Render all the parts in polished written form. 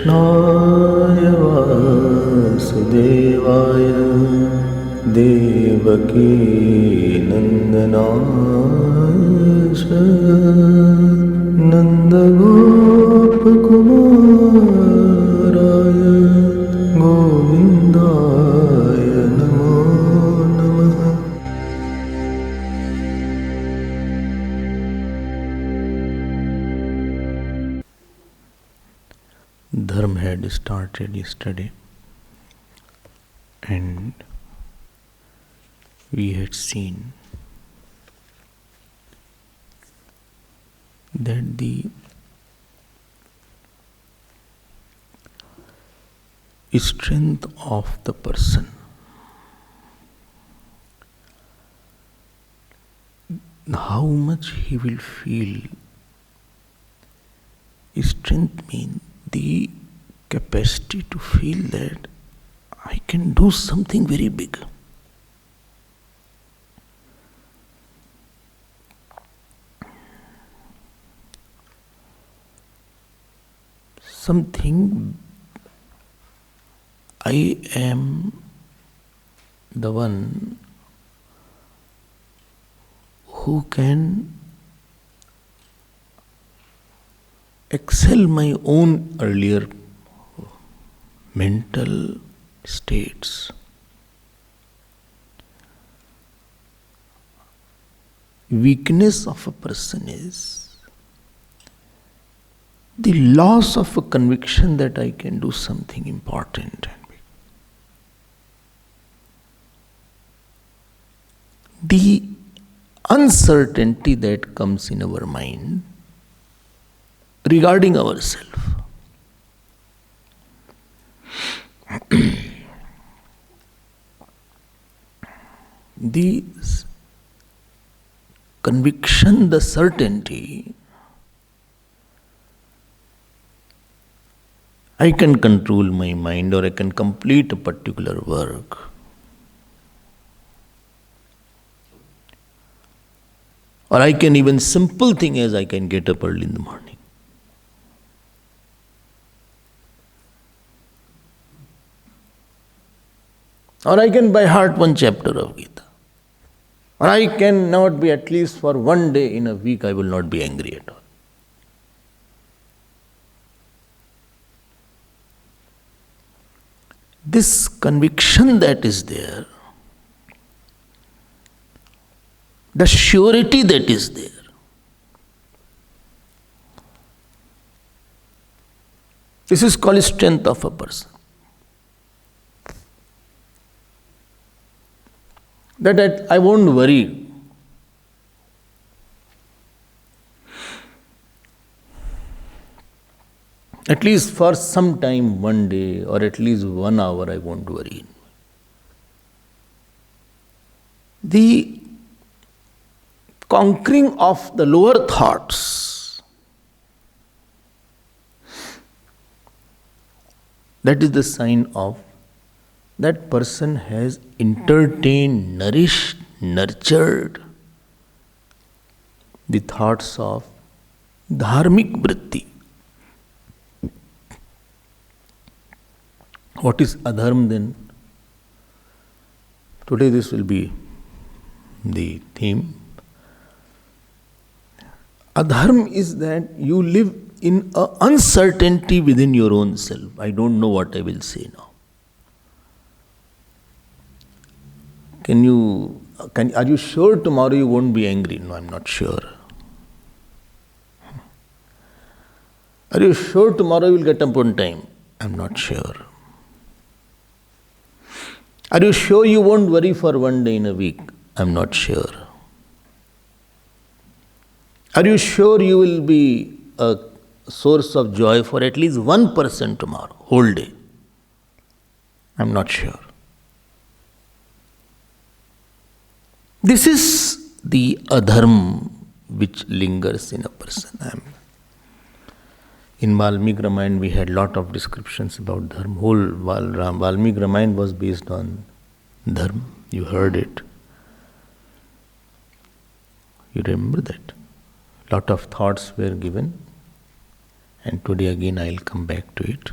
कृष्णाय वासुदेवाय देवकी नन्दनाय च नन्दगोपकुमाराय गोविन्दाय नमो नमः। Dharma had started yesterday, and we had seen that the strength of the person, how much he will feel. Strength means the capacity to feel that I can do something very big. Something, I am the one who can excel my own earlier mental states. Weakness of a person is the loss of a conviction that I can do something important and big. The uncertainty that comes in our mind regarding ourselves. The conviction, the certainty, I can control my mind or I can complete a particular work. Or I can even simple thing as I can get up early in the morning. Or I can by heart one chapter of Gita. Or I cannot be, at least for one day in a week, I will not be angry at all. This conviction that is there, the surety that is there, this is called strength of a person. That I won't worry. At least for some time, one day, or at least 1 hour, I won't worry. The conquering of the lower thoughts, that is the sign of that person has entertained, nourished, nurtured the thoughts of dharmic vritti. What is adharma then? Today this will be the theme. Adharma is that you live in an uncertainty within your own self. I don't know what I will say now. Are you sure tomorrow you won't be angry? No, I'm not sure. Are you sure tomorrow you will get up on time? I'm not sure. Are you sure you won't worry for one day in a week? I'm not sure. Are you sure you will be a source of joy for at least one person tomorrow, whole day? I'm not sure. This is the adharma which lingers in a person. In Valmiki Ramayana we had lot of descriptions about dharma. Whole Valmiki Ramayana was based on dharma. You heard it. You remember that. Lot of thoughts were given, and today again I will come back to it.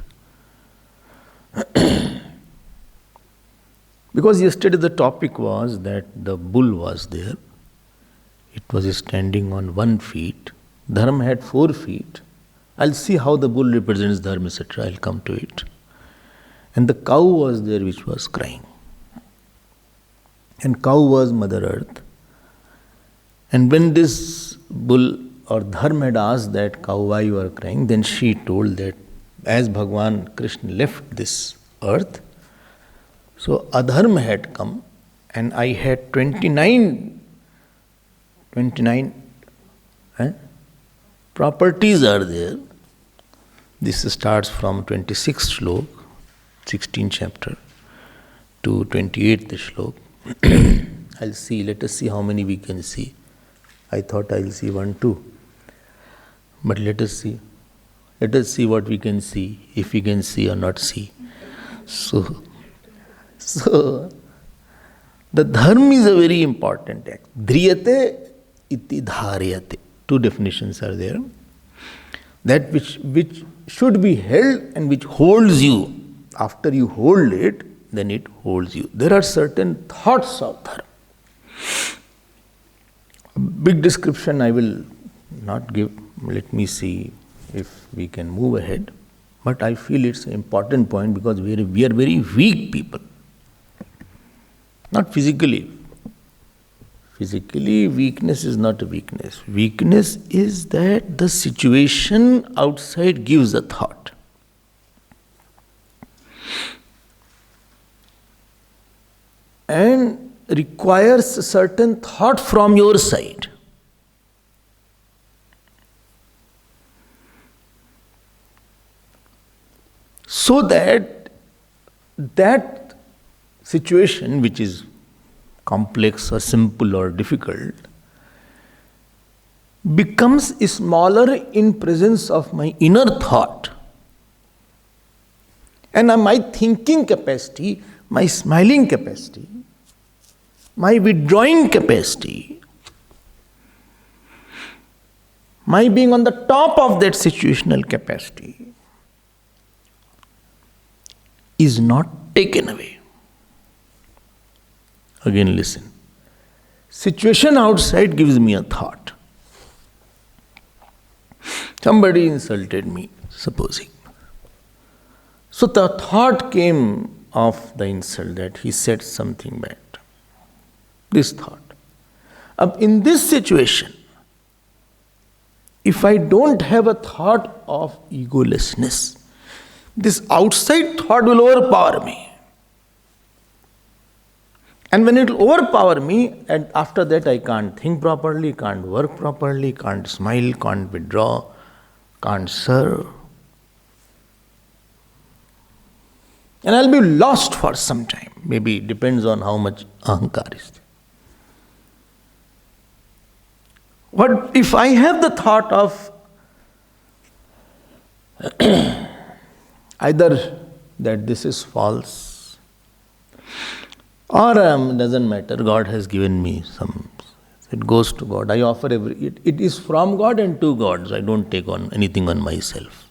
Because yesterday the topic was that the bull was there. It was standing on 1 feet. Dharma had 4 feet. I'll see how the bull represents Dharma, etc. I'll come to it. And the cow was there which was crying. And cow was Mother Earth. And when this bull or Dharma had asked that cow why you are crying, then she told that as Bhagwan Krishna left this earth, so Adharma had come and I had 29 properties are there. This starts from 26th shlok, 16th chapter, to 28th shlok. I'll see, let us see how many we can see. I thought I'll see 1, 2. But let us see. Let us see what we can see, if we can see or not see. So the dharma is a very important act. Dhriyate iti dharyate. 2 definitions are there. That which should be held and which holds you. After you hold it, then it holds you. There are certain thoughts of dharma. A big description I will not give. Let me see if we can move ahead. But I feel it's an important point because we are very weak people. Not physically. Physically, weakness is not a weakness. Weakness is that the situation outside gives a thought. And requires a certain thought from your side. So that situation which is complex or simple or difficult becomes smaller in presence of my inner thought. And my thinking capacity, my smiling capacity, my withdrawing capacity, my being on the top of that situational capacity is not taken away. Again, listen. Situation outside gives me a thought. Somebody insulted me, supposing. So the thought came of the insult that he said something bad. This thought. In this situation, if I don't have a thought of egolessness, this outside thought will overpower me. And when it will overpower me, and after that I can't think properly, can't work properly, can't smile, can't withdraw, can't serve. And I'll be lost for some time. Maybe it depends on how much ahankar is there. What if I have the thought of either that this is false, or doesn't matter, God has given me some, it goes to God. I offer it is from God and to God, so I don't take on anything on myself.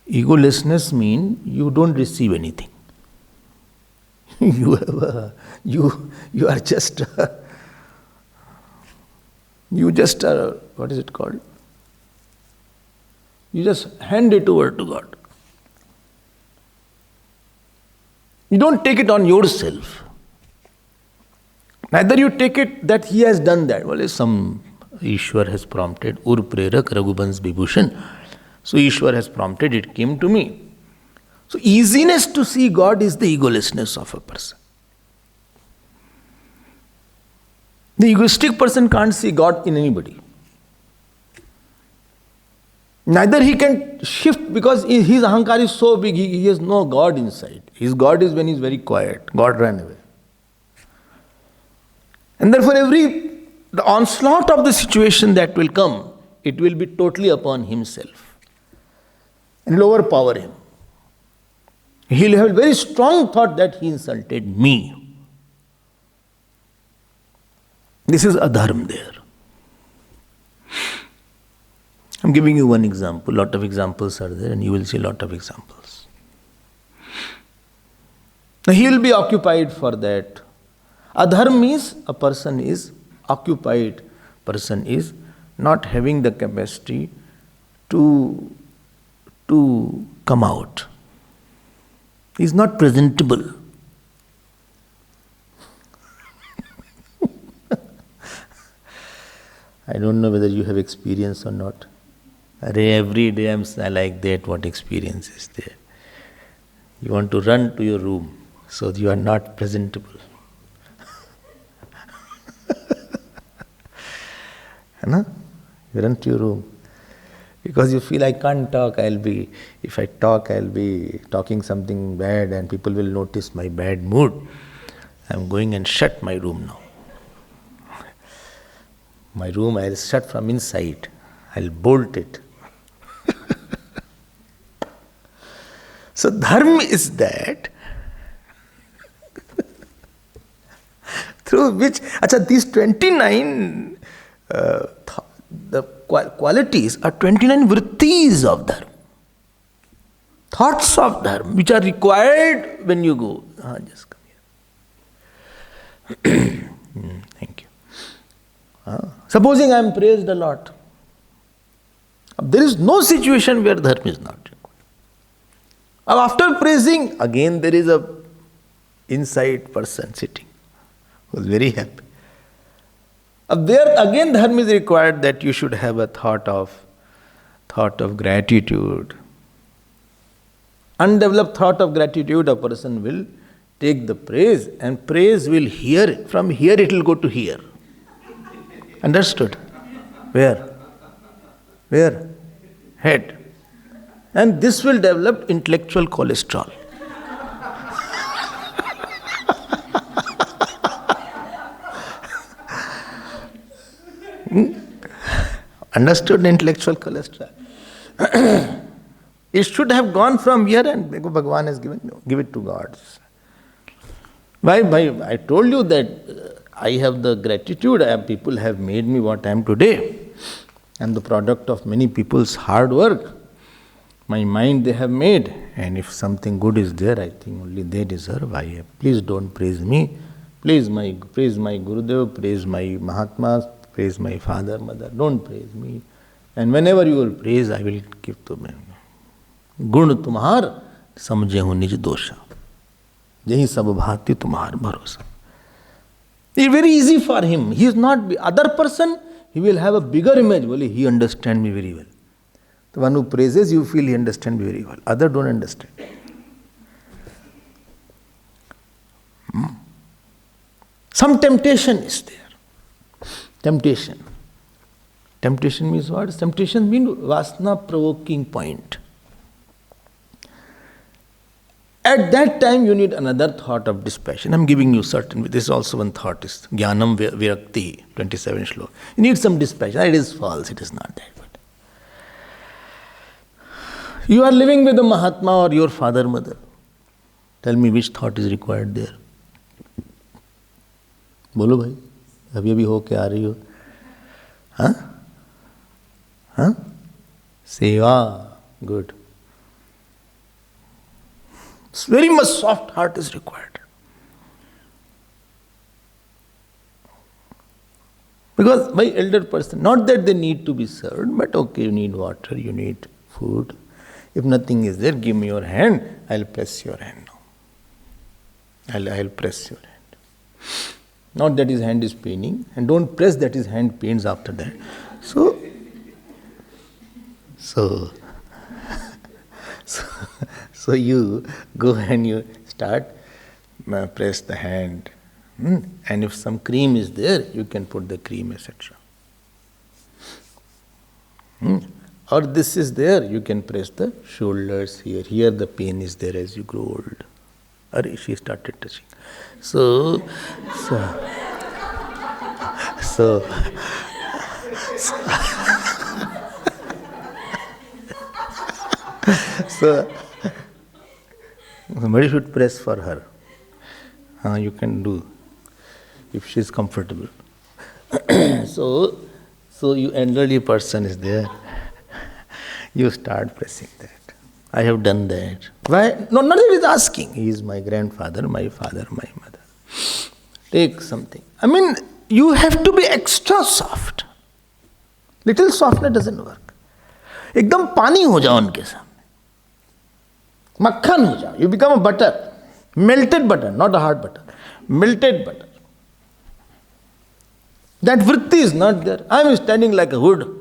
Egolessness means you don't receive anything. You are just what is it called? You just hand it over to God. You don't take it on yourself. Neither you take it that he has done that. Well, some Ishwar has prompted, Ur Prerak Raghubans Vibhushan. So Ishwar has prompted, it came to me. So easiness to see God is the egolessness of a person. The egoistic person can't see God in anybody. Neither he can shift because his ahankar is so big, he has no God inside. His God is when he is very quiet. God ran away. And therefore the onslaught of the situation that will come, it will be totally upon himself. And it will overpower him. He will have a very strong thought that he insulted me. This is adharma there. I'm giving you one example. Lot of examples are there and you will see a lot of examples. So he will be occupied for that. Adharma means a person is occupied, person is not having the capacity to come out. He is not presentable. I don't know whether you have experience or not. Every day I like that, what experience is there. You want to run to your room, so you are not presentable. You run to your room. Because you feel I can't talk, if I talk, I'll be talking something bad and people will notice my bad mood. I'm going and shut my room now. My room I'll shut from inside. I'll bolt it. So dharma is that through which, these 29 the qualities are 29 vrittis of dharma. Thoughts of dharma, which are required when you go. Just come here. Thank you. Supposing I am praised a lot. There is no situation where dharma is not required. After praising, again there is a inside person sitting who is very happy. There again dharma is required, that you should have a thought of gratitude. Undeveloped thought of gratitude, a person will take the praise, and praise will here, from here it will go to here. Understood? Where? Head. And this will develop intellectual cholesterol. Understood? Intellectual cholesterol. It should have gone from here, and Bhagavan has given, give it to God. Why? I told you that I have the gratitude, people have made me what I am today. I am the product of many people's hard work. My mind they have made, and if something good is there, I think only they deserve. Please don't praise me. Praise my Gurudev, praise my Mahatmas, praise my father, mother. Don't praise me. And whenever you will praise, I will give to me. Gun tumhar samjhehu nij dosha. Yahi sab bhati tumhar bharosa. It's very easy for him. He is not other person. He will have a bigger image. Well, he understands me very well. The one who praises, you feel he understands me very well. Other don't understand. Some temptation is there. Temptation. Temptation means what? Temptation means vasana provoking point. At that time you need another thought of dispassion. I am giving you certain, this is also one thought, is Jnanam Virakti, 27 shloka. You need some dispassion. It is false, it is not that. But you are living with a Mahatma or your father, mother. Tell me which thought is required there. बोलो भाई, अभी होके आ रही हो, हाँ? Seva, good. Very much soft heart is required. Because by elder person, not that they need to be served, but okay, you need water, you need food. If nothing is there, give me your hand, I'll press your hand now. I'll press your hand. Not that his hand is paining, and don't press that his hand pains after that. So you go and you start press the hand, and if some cream is there, you can put the cream, etc. Or this is there, you can press the shoulders here. Here the pain is there as you grow old. Or she started touching. So somebody should press for her. You can do, if she is comfortable. So you elderly person is there. You start pressing that. I have done that. Why? No, not that he's asking. He is my grandfather, my father, my mother. Take something. I mean, you have to be extra soft. Little softness doesn't work. एकदम पानी हो जाओ उनके सामने. मक्खन हो जाओ. You become a butter. Melted butter, not a hard butter. Melted butter. That vritti is not there. I am standing like a wood.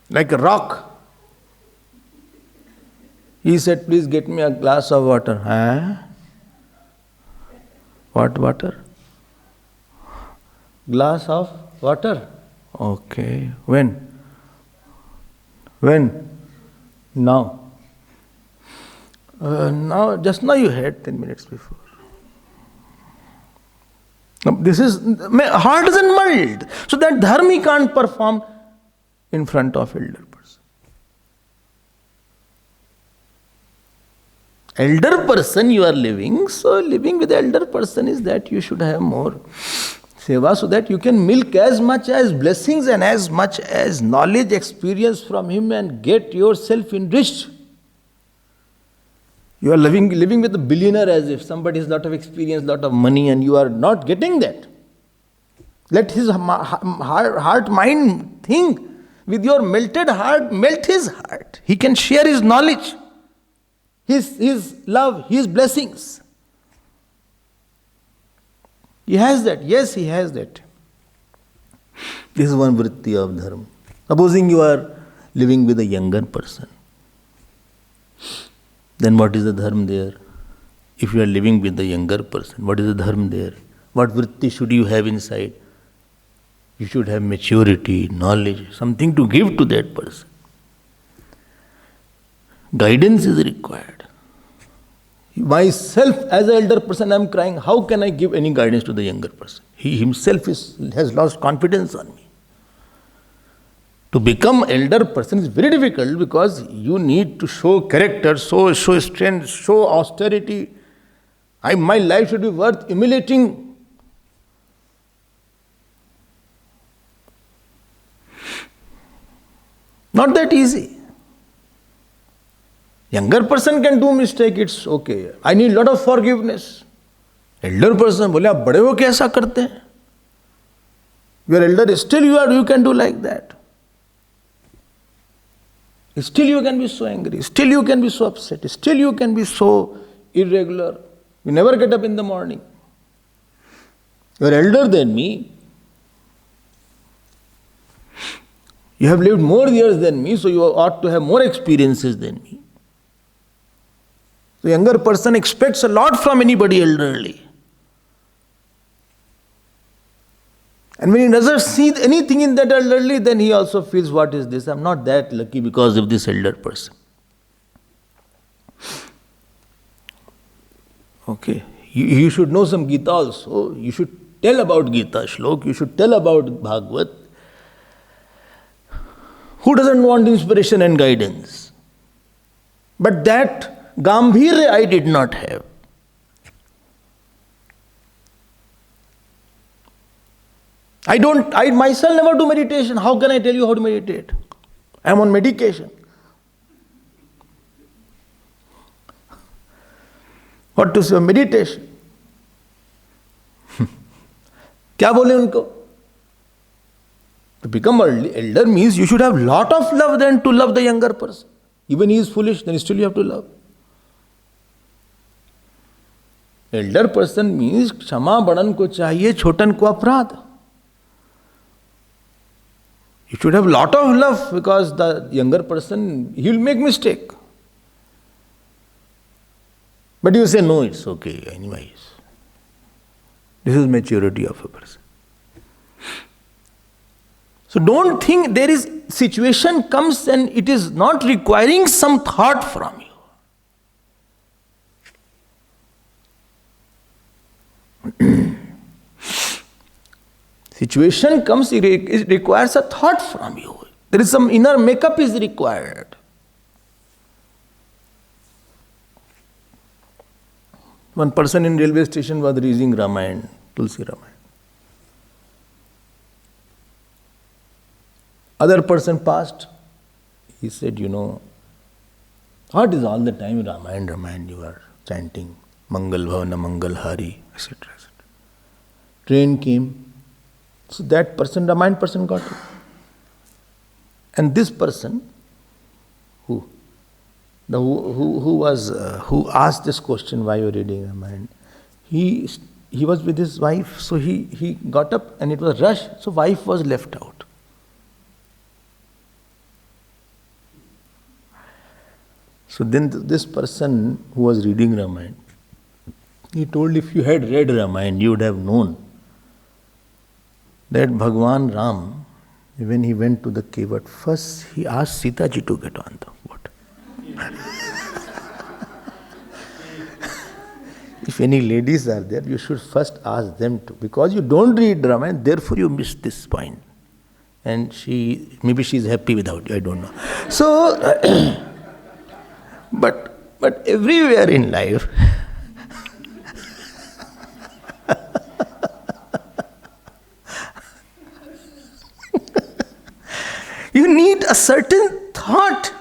Like a rock. He said, please get me a glass of water. Huh? What water? Glass of water. Okay. When? When? Now. Just now you had 10 minutes before. Now, this is, heart doesn't melt. So that dharma he can't perform in front of elder person. Elder person you are living, so living with elder person is that you should have more seva so that you can milk as much as blessings and as much as knowledge, experience from him and get yourself enriched. You are living with a billionaire as if somebody has a lot of experience, lot of money and you are not getting that. Let his heart, mind think. With your melted heart, melt his heart. He can share his knowledge, his love, his blessings. He has that. Yes, he has that. This is one vritti of dharma. Supposing you are living with a younger person, then what is the dharma there? If you are living with a younger person, what is the dharma there? What vritti should you have inside? You should have maturity, knowledge, something to give to that person. Guidance is required. Myself, as an elder person, I am crying, how can I give any guidance to the younger person? He himself has lost confidence on me. To become elder person is very difficult because you need to show character, show strength, show austerity. My life should be worth emulating. Not that easy. Younger person can do mistake, it's okay. I need lot of forgiveness. Elder person, बोले आप बड़े हो कैसा करते हैं? You are elder, still you can do like that. Still you can be so angry. Still you can be so upset. Still you can be so irregular. You never get up in the morning. You are elder than me. You have lived more years than me, so you ought to have more experiences than me. The younger person expects a lot from anybody elderly. And when he doesn't see anything in that elderly, then he also feels, what is this? I'm not that lucky because of this elder person. Okay. You should know some Gita also. You should tell about Gita Shlok. You should tell about Bhagavat. Who doesn't want inspiration and guidance? But that Gambhirya I did not have. I myself never do meditation. How can I tell you how to meditate? I am on medication. What to say? Meditation. क्या बोले उनको? To become an elder means you should have lot of love than to love the younger person. Even he is foolish, then still you have to love. Elder person means क्षमा बड़न को चाहिए, छोटन को अपराध. You should have lot of love because the younger person, he will make mistake. But you say, no, it's okay, anyways. This is maturity of a person. So don't think there is situation comes and it is not requiring some thought from you. Situation comes, it requires a thought from you. There is some inner makeup is required. One person in railway station was reading Ramayana, Tulsi Ramayana. Other person passed. He said, what is all the time Ramayana, you are chanting Mangal Bhavana, Mangal Hari, etc. Train came. So that person, Ramayana person got it. And this person, who asked this question, why you are reading Ramayana, he was with his wife, so he got up and it was rush, so wife was left out. So then this person who was reading Ramayana, he told, if you had read Ramayana, you would have known that Bhagwan Ram, when he went to the cave at first, he asked Sita ji to get on the boat. If any ladies are there, you should first ask them to, because you don't read Ramayana, therefore you miss this point. And maybe she's happy without you, I don't know. So, but everywhere in life, you need a certain thought.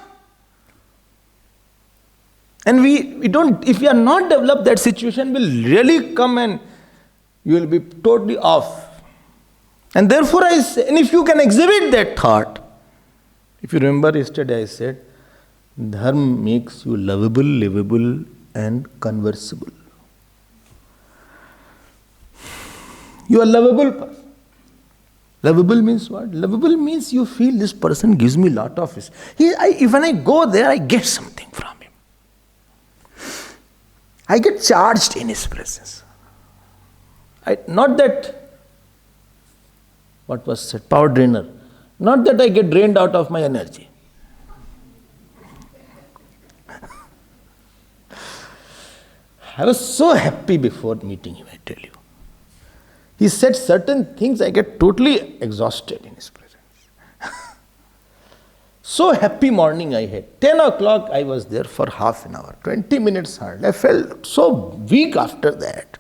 And we don't, if we are not developed, that situation will really come and you will be totally off. And therefore I say, and if you can exhibit that thought, if you remember yesterday I said, Dharma makes you lovable, livable and conversable. You are lovable person. Lovable means what? Lovable means you feel this person gives me lot of this. When I go there, I get something from him. I get charged in his presence. Not that, what was said, power drainer. Not that I get drained out of my energy. I was so happy before meeting him, I tell you. He said certain things, I get totally exhausted in his presence. So happy morning I had. 10 o'clock I was there for half an hour, 20 minutes hard. I felt so weak after that.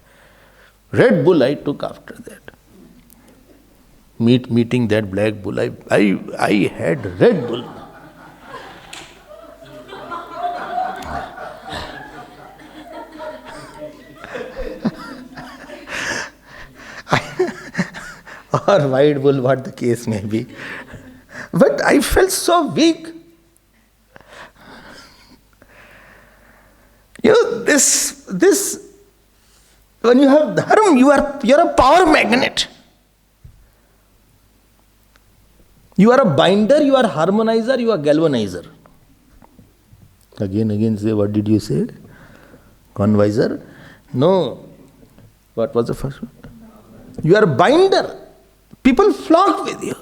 Red Bull I took after that. Meeting that black bull, I had Red Bull. Or white bull, what the case may be. But I felt so weak. This when you have dharma, you're a power magnet. You are a binder, you are a harmonizer, you are a galvanizer. Again say, what did you say? Convisor? No. What was the first one? You are a binder. People flock with you.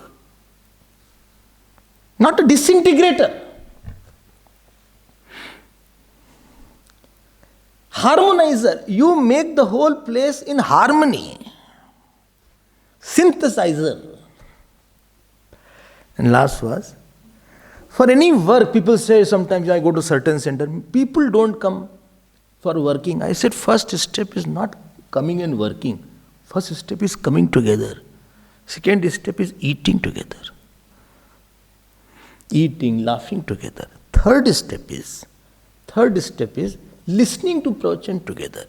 Not a disintegrator. Harmonizer. You make the whole place in harmony. Synthesizer. And last was, for any work, people say sometimes I go to certain center, people don't come for working. I said first step is not coming and working. First step is coming together. Second step is eating together. Eating, laughing together. Third step is listening to prachen together.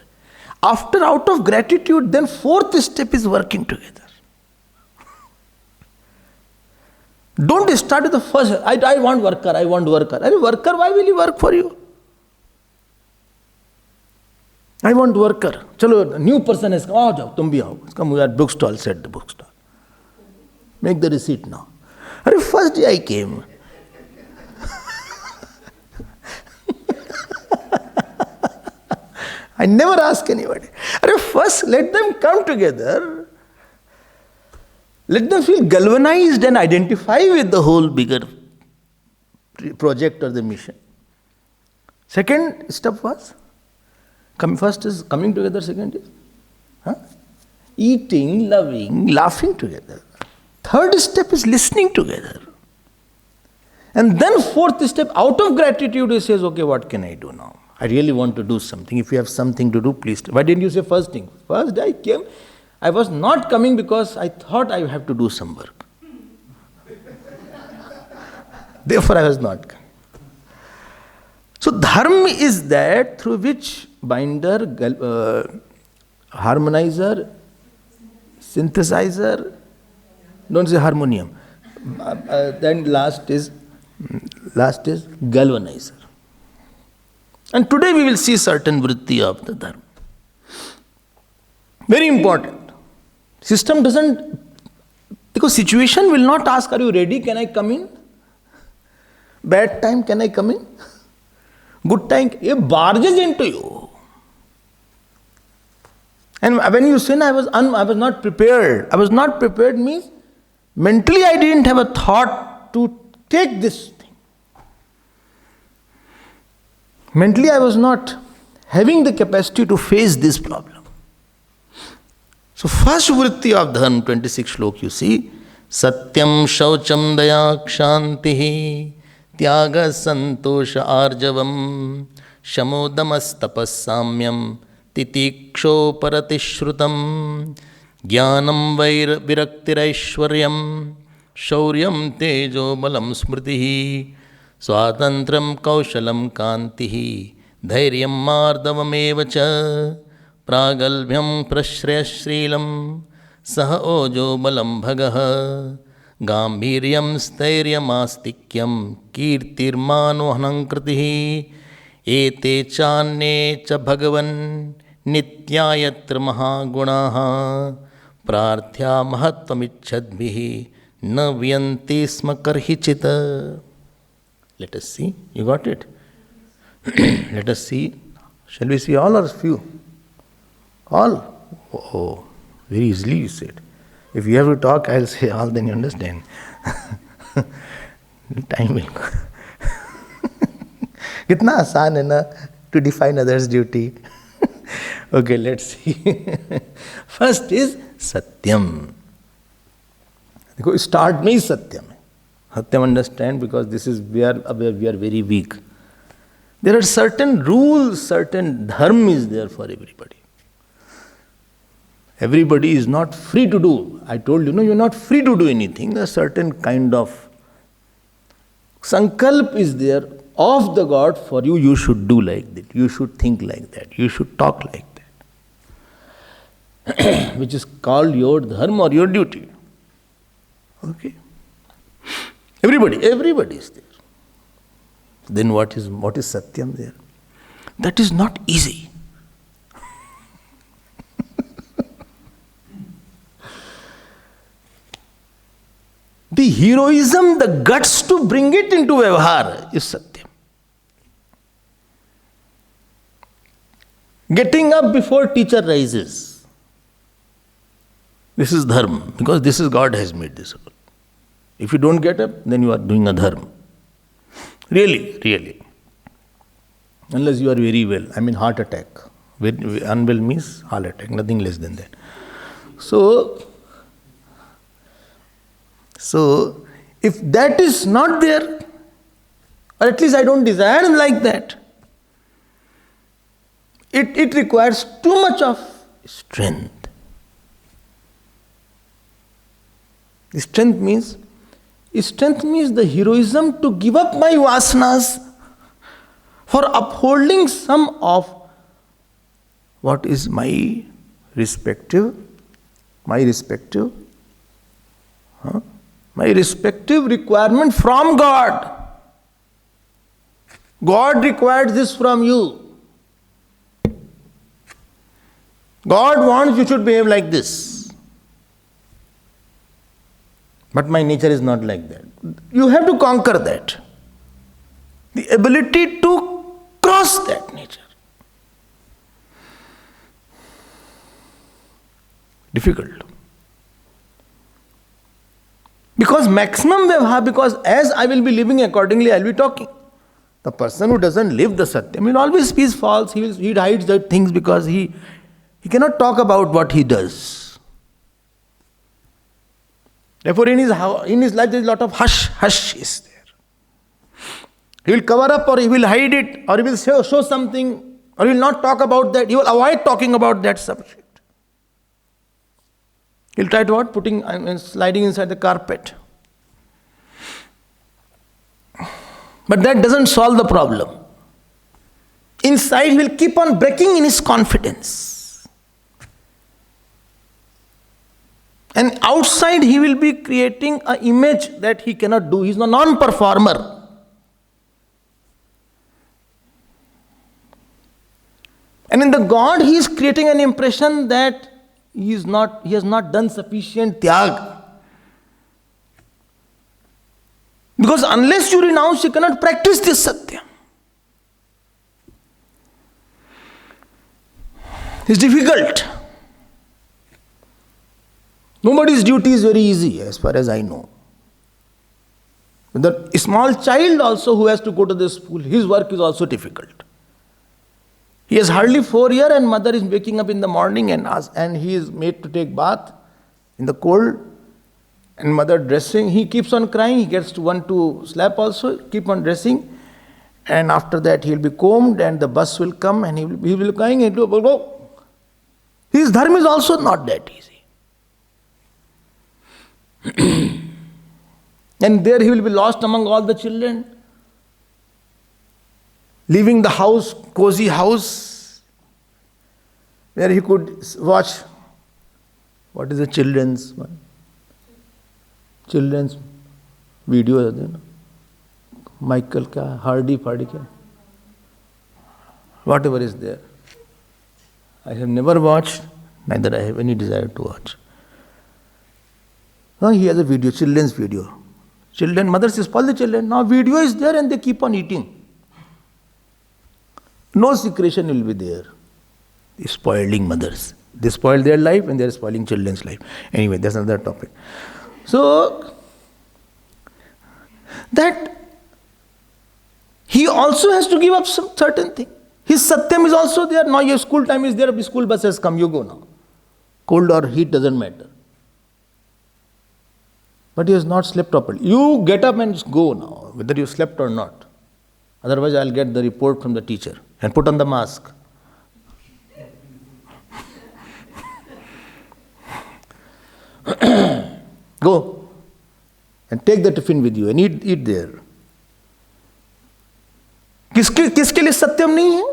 After, out of gratitude, then fourth step is working together. Don't start with the first, I want worker. Are worker, why will he work for you? I want worker. Chalo, new person has come. Jao, tum bhi aao. Come, we are bookstall, said the bookstall. Make the receipt now. First day I came. I never ask anybody. First let them come together. Let them feel galvanized and identify with the whole bigger project or the mission. Second step was, first is coming together, second is eating, loving, laughing together. Third step is listening together. And then fourth step, out of gratitude, he says, okay, what can I do now? I really want to do something. If you have something to do, please. Why didn't you say first thing? First day I came, I was not coming because I thought I have to do some work. Therefore I was not coming. So dharma is that through which binder, harmonizer, synthesizer, don't say harmonium. Then last is galvanizer. And today we will see certain vritti of the dharma. Very important. System doesn't, because situation will not ask, are you ready? Can I come in? Bad time, can I come in? Good time, it barges into you. And when you sin, I was not prepared. I was not prepared means mentally I didn't have a thought to take this thing. Mentally I was not having the capacity to face this problem. So first vritti of dharma, 26 shlok you see, satyam shaucham daya kshantihi tyaga santosha arjavam shamodamas tapas samyam titiksho paratishrutam jnanam vair viraktiraishwaryam shauryam tejo balam smritihi swatantram kaushalam kantihi dhairyam mardavam cha pragalbhyam prashrayashrilam sah ojo balam bhagah gambhiryam stairyam astikyam kirtirmano hanankritihi ete chane cha bhagavan nityayatra mahagunaha prarthya mahattvamichhadbhihi na vyanti sma karhichita. Let us see. You got it? Let us see. Shall we see all or few? All? Oh, very easily you said. If you have to talk, I'll say all, then you understand. Time will go. Kitna आसान है ना to define others' duty. Okay, let's see. First is satyam. देखो start में ही सत्यम है. Satyam understand, because this is where we are very weak. There are certain rules, certain dharma is there for everybody. Everybody is not free to do. I told you, no, you're not free to do anything. A certain kind of sankalp is there of the God for you. You should do like that. You should think like that. You should talk like that. Which is called your dharma or your duty. Okay? Everybody is there. Then what is satyam there? That is not easy. The heroism, the guts to bring it into vyavahar is satyam. Getting up before teacher rises. This is dharma, because this is God has made this world. If you don't get up, then you are doing a dharma. Really. Unless you are very well. I mean heart attack. Unwell means heart attack, nothing less than that. So, if that is not there, or at least I don't desire like that, it requires too much of strength. Strength means the heroism to give up my vasanas for upholding some of what is my respective requirement from God. God requires this from you. God wants you should behave like this. But my nature is not like that. You have to conquer that. The ability to cross that nature. Difficult. Because maximum vyavahar, because as I will be living accordingly, I will be talking. The person who doesn't live the satyam will always be false. He hides the things because he cannot talk about what he does. Therefore, in his life there is a lot of hush is there. He will cover up, or he will hide it, or he will show something, or he will not talk about that. He will avoid talking about that subject. He will try to sliding inside the carpet. But that doesn't solve the problem. Inside he will keep on breaking in his confidence. And outside he will be creating an image that he cannot do. He is a non-performer. And in the God he is creating an impression that he has not done sufficient tyag. Because unless you renounce, you cannot practice this satyam. It's difficult. Nobody's duty is very easy, as far as I know. The small child also who has to go to the school, his work is also difficult. He is hardly 4 years and mother is waking up in the morning and he is made to take bath in the cold. And mother dressing, he keeps on crying, he gets to want to slap also, keep on dressing. And after that he will be combed and the bus will come and he will be crying and he'll go. His dharma is also not that easy. And there he will be lost among all the children. Leaving the house, cozy house, where he could watch, what is the children's one? Children's video, Michael kya, Hardy kya, whatever is there. I have never watched, neither I have any desire to watch. Now he has a video, children's video. Children, mother says, spoil the children. Now video is there and they keep on eating. No secretion will be there. They're spoiling mothers. They spoil their life and they are spoiling children's life. Anyway, that's another topic. So, that he also has to give up some certain thing. His satyam is also there. Now your school time is there, the school bus has come, you go now. Cold or heat doesn't matter. But he has not slept properly. You get up and just go now, whether you slept or not. Otherwise I'll get the report from the teacher and put on the mask. Go and take the tiffin with you and eat there. किसके लिए सत्यम नहीं है?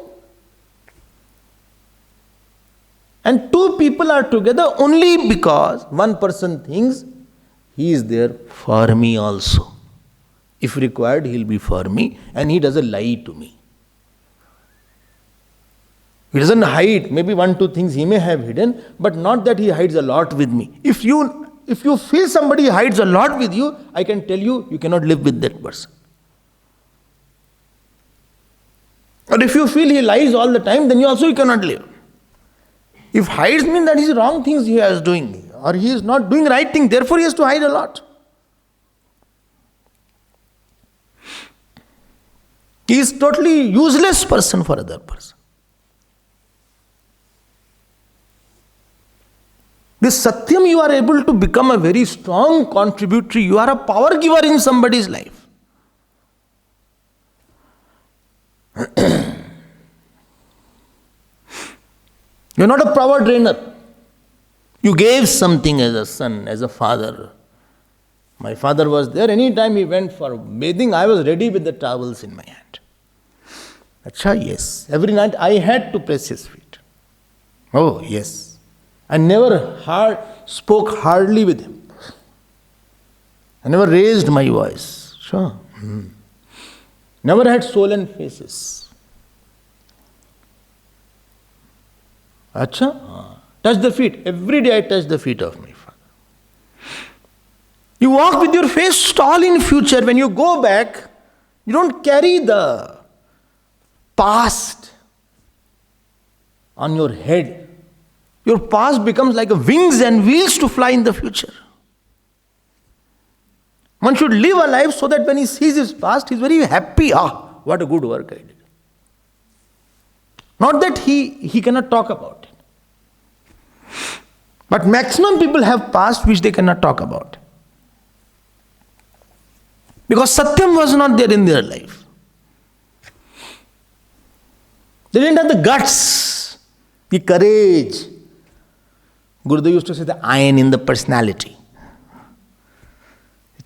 And two people are together only because one person thinks he is there for me also. If required, he'll be for me and he doesn't lie to me. He doesn't hide. Maybe 1-2 things he may have hidden, but not that he hides a lot with me. If you feel somebody hides a lot with you, I can tell you, you cannot live with that person. Or if you feel he lies all the time, then you cannot live. If hides means that is wrong things he is doing, or he is not doing right thing, therefore he has to hide a lot. He is totally useless person for other person. This satyam, you are able to become a very strong contributory. You are a power giver in somebody's life. You are not a power drainer. You gave something as a son, as a father. My father was there. Anytime he went for bathing, I was ready with the towels in my hand. Acha, yes. Every night I had to press his feet. Oh, yes. I never spoke hardly with him. I never raised my voice. Sure. Never had swollen faces. Acha? Touch the feet. Every day I touch the feet of my father. You walk with your face tall in future. When you go back, you don't carry the past on your head. Your past becomes like a wings and wheels to fly in the future. One should live a life so that when he sees his past, he is very happy. Ah, what a good work I did. Not that he cannot talk about it. But maximum people have past which they cannot talk about. Because satyam was not there in their life. They didn't have the guts, the courage. Gurudev used to say the iron in the personality.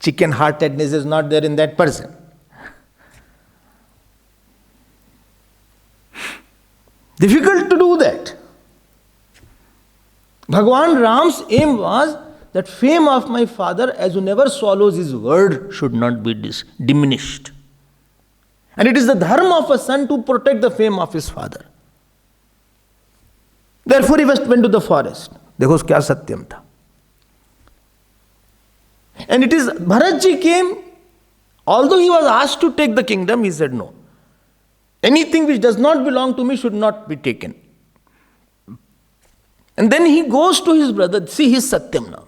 Chicken-heartedness is not there in that person. Difficult to do that. Bhagavan Ram's aim was that fame of my father, as who never swallows his word, should not be diminished. And it is the dharma of a son to protect the fame of his father. Therefore he went to the forest. देखो क्या सत्यम था. And it is Bharatji came, although he was asked to take the kingdom, he said no. Anything which does not belong to me should not be taken. And then he goes to his brother, see his satyam now,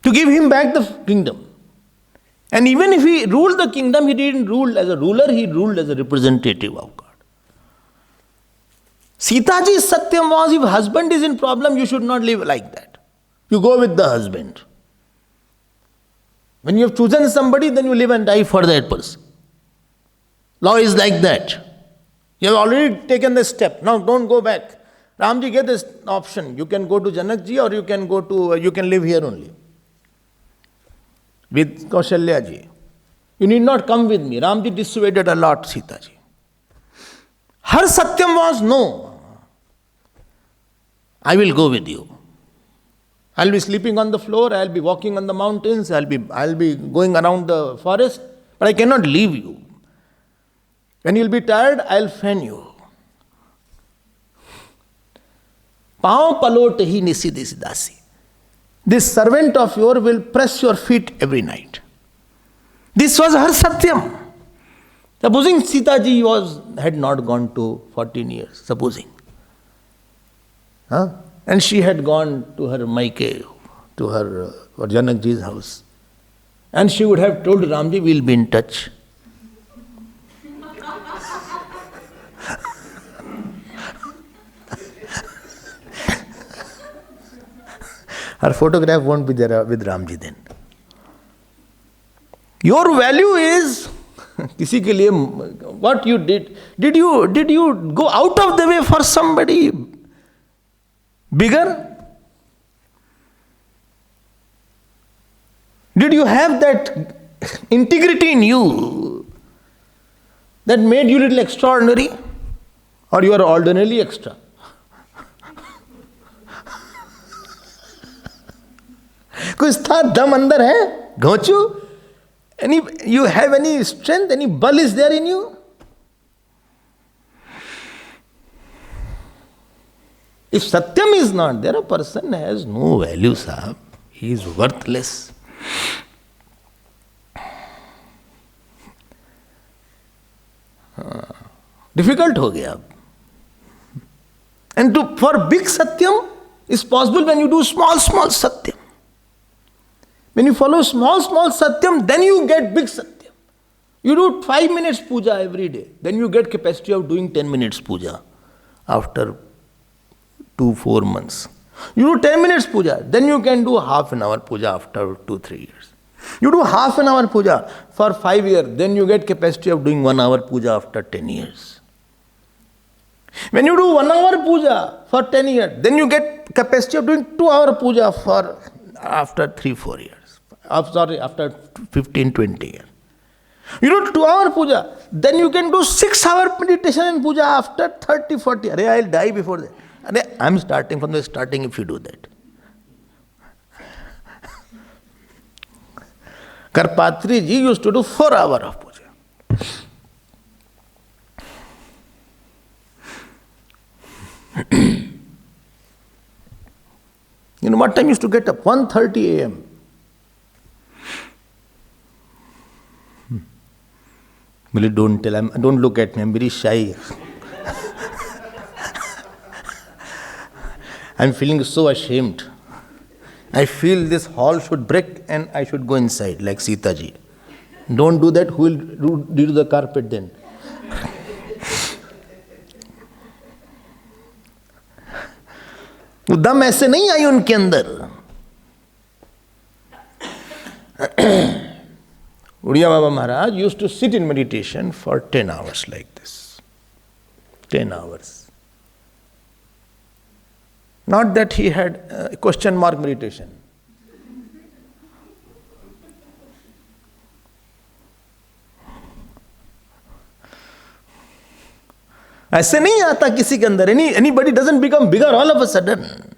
to give him back the kingdom. And even if he ruled the kingdom, he didn't rule as a ruler, he ruled as a representative of God. Sitaji's satyam was, if husband is in problem, you should not live like that. You go with the husband. When you have chosen somebody, then you live and die for that person. Law is like that. You have already taken the step. Now don't go back. Ramji gave this option. You can go to Janakji or you can live here only. With Kaushalyaji. You need not come with me. Ramji dissuaded a lot Sitaji. Her satyam was no. I will go with you. I'll be sleeping on the floor, I'll be walking on the mountains, I'll be going around the forest, but I cannot leave you. When you'll be tired, I'll fan you. Pao palot hi nisidis dasi. This servant of yours will press your feet every night. This was her satyam. Supposing Sitaji had not gone to 14 years, supposing. And she had gone to her Maike, to her Janakji's house. And she would have told Ramji, we'll be in touch. Her photograph won't be there with Ramji then. Your value is, किसी के लिए, what you did. Did you go out of the way for somebody bigger? Did you have that integrity in you that made you little extraordinary? Or you are ordinarily extra? कुछ था दम अंदर है घोंचू? You have any strength, any bal is there in you? If satyam is not there, a person has no value, sahab. He is worthless. Difficult हो गया. And for big satyam is possible when you do small satyam. When you follow small satyam, then you get big satyam. You do 5 minutes puja every day, then you get capacity of doing 10 minutes puja after 2-4 months. You do 10 minutes puja, then you can do half an hour puja after 2-3 years. You do half an hour puja for 5 years, then you get capacity of doing 1 hour puja after 10 years. When you do 1 hour puja for 10 years, then you get capacity of doing 2 hour puja for after 3-4 years. After 15-20 years. You do 2 hour puja, then you can do 6 hour meditation and puja after 30-40 years. I'll die before that. I'm starting from the starting if you do that. Karpatri ji used to do 4 hours of puja. You know what time used to get up? 1:30 a.m. Really, don't tell. Don't look at me. I'm very shy. I'm feeling so ashamed. I feel this hall should break and I should go inside like Sita ji. Don't do that. Who will do the carpet then? वो दम ऐसे नहीं आई उनके अंदर. Udiya Baba Maharaj used to sit in meditation for 10 hours like this. 10 hours. Not that he had question mark meditation. ऐसे नहीं आता किसी के अंदर. Anybody doesn't become bigger all of a sudden.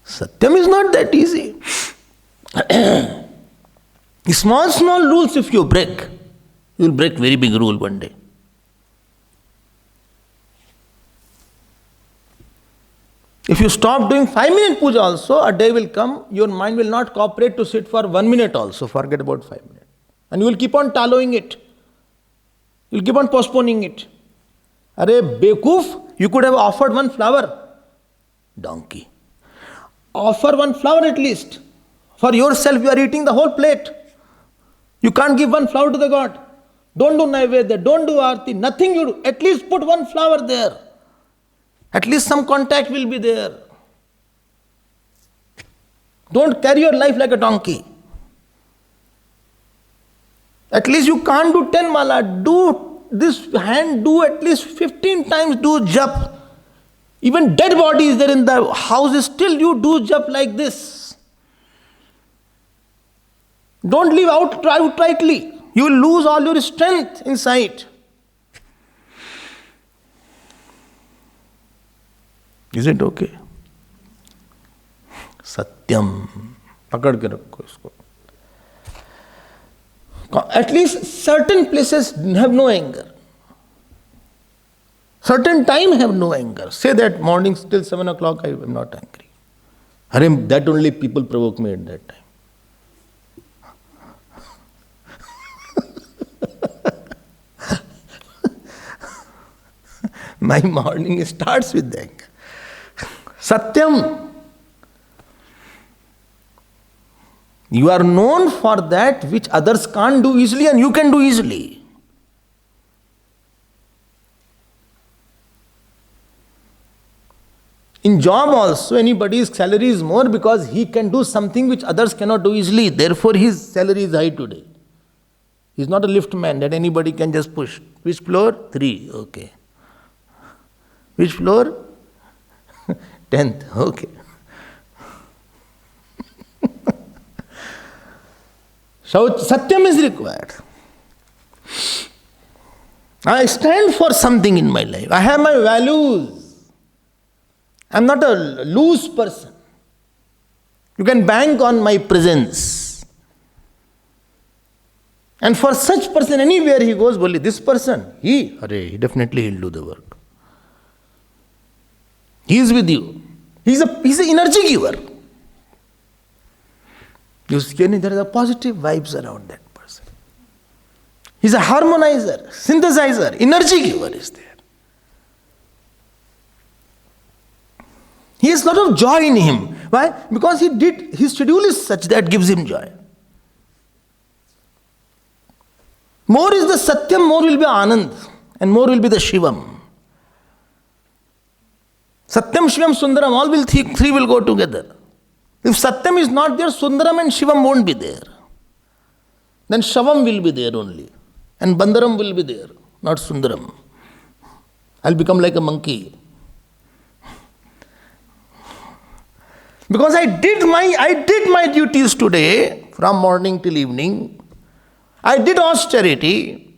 Satyam is not that easy. Small rules if you break, you will break very big rule one day. If you stop doing 5-minute puja also, a day will come, your mind will not cooperate to sit for 1 minute also, forget about 5 minutes. And you will keep on tallowing it. You will keep on postponing it. Are bekoof, you could have offered one flower. Donkey. Offer one flower at least. For yourself, you are eating the whole plate. You can't give one flower to the God. Don't do naivedya, don't do aarti, nothing you do. At least put one flower there. At least some contact will be there. Don't carry your life like a donkey. At least you can't do 10 mala. Do this hand, do at least 15 times, do jap. Even dead body is there in the house, still you do jap like this. Don't live outrightly. You will lose all your strength inside. Is it okay? Satyam. Pakad ke rakho isko. At least certain places have no anger. Certain time have no anger. Say that morning till 7 o'clock I am not angry. Harim, that only people provoke me at that time. My morning starts with anger. Satyam. You are known for that which others can't do easily and you can do easily. In job also, anybody's salary is more because he can do something which others cannot do easily. Therefore, his salary is high today. He is not a lift man that anybody can just push. Which floor? 3. Okay. Which floor? 10th. Okay. So, Satyam is required. I stand for something in my life. I have my values. I am not a loose person. You can bank on my presence. And for such person, anywhere he goes, this person, he definitely he'll do the work. He is with you. He's an energy giver. You see, there are positive vibes around that person. He's a harmonizer, synthesizer, energy giver is there. He has a lot of joy in him. Why? Because his schedule is such that gives him joy. More is the satyam, more will be anand, and more will be the shivam. Satyam, Shivam, Sundaram, all three will go together. If Satyam is not there, Sundaram and Shivam won't be there. Then Shavam will be there only. And Bandaram will be there, not Sundaram. I'll become like a monkey. Because I did my duties today, from morning till evening. I did austerity.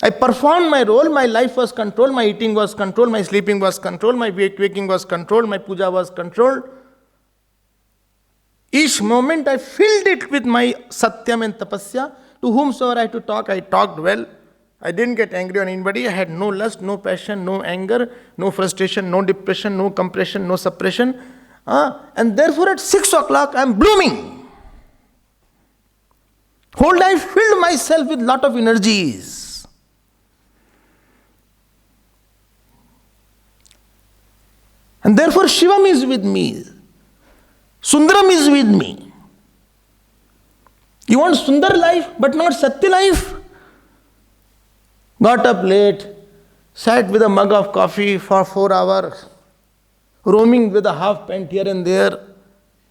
I performed my role, my life was controlled, my eating was controlled, my sleeping was controlled, my waking was controlled, my puja was controlled. Each moment I filled it with my satyam and tapasya. To whomsoever I had to talk, I talked well. I didn't get angry on anybody. I had no lust, no passion, no anger, no frustration, no depression, no compression, no suppression. And therefore at 6 o'clock I am blooming. Whole day I filled myself with lot of energies. And therefore Shivam is with me. Sundaram is with me. You want Sundar life but not Satya life? Got up late, sat with a mug of coffee for 4 hours, roaming with a half pant here and there.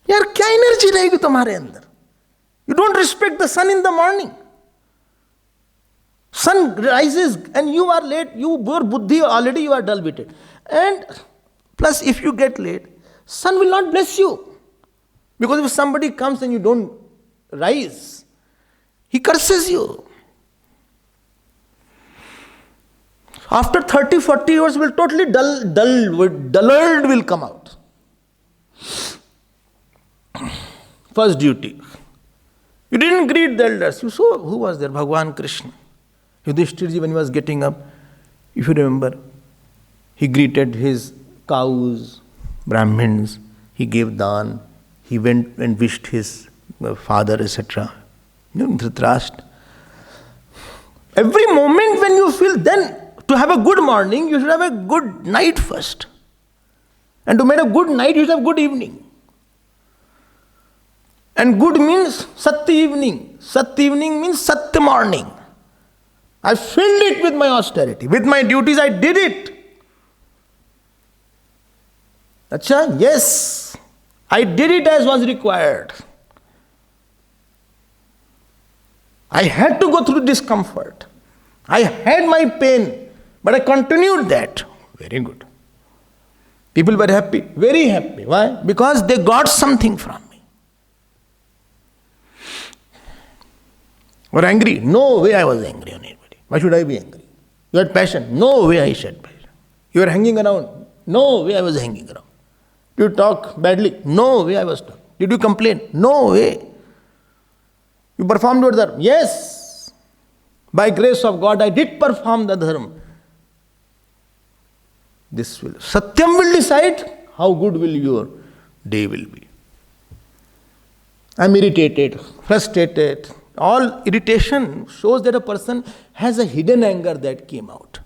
Yaar, kya energy rahegi tumhare andar? You don't respect the sun in the morning. Sun rises and you are late, your buddhi already you are dull-witted. And plus if you get late, sun will not bless you. Because if somebody comes and you don't rise, he curses you. After 30, 40 years, will totally dullard will come out. First duty. You didn't greet the elders. You saw who was there? Bhagwan Krishna. Yudhishthirji, when he was getting up, if you remember, he greeted his cows, Brahmins, he gave dan, he went and wished his father, etc. Dhritarashtra. Every moment when you feel, then to have a good morning, you should have a good night first. And to make a good night, you should have good evening. And good means Satya evening. Satya evening means Satya morning. I filled it with my austerity. With my duties, I did it. Acha? Yes. I did it as was required. I had to go through discomfort. I had my pain, but I continued that. Very good. People were happy. Very happy. Why? Because they got something from me. Were angry? No way I was angry on anybody. Why should I be angry? You had passion? No way I shed passion. You were hanging around? No way I was hanging around. Did you talk badly? No way I was talking. Did you complain? No way. You performed your dharma? Yes. By grace of God, I did perform the dharma. This will, satyam will decide how good will your day will be. I am irritated, frustrated. All irritation shows that a person has a hidden anger that came out.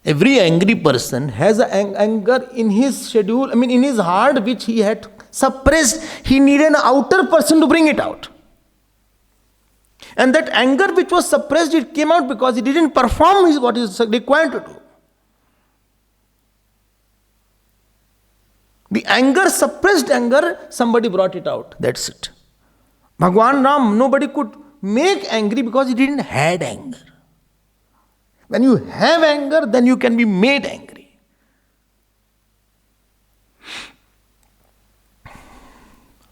Every angry person has an anger in his schedule, in his heart, which he had suppressed. He needed an outer person to bring it out. And that anger which was suppressed, it came out because he didn't perform what is required to do. The anger, suppressed anger, somebody brought it out. That's it. Bhagwan Ram, nobody could make angry because he didn't had anger. When you have anger, then you can be made angry.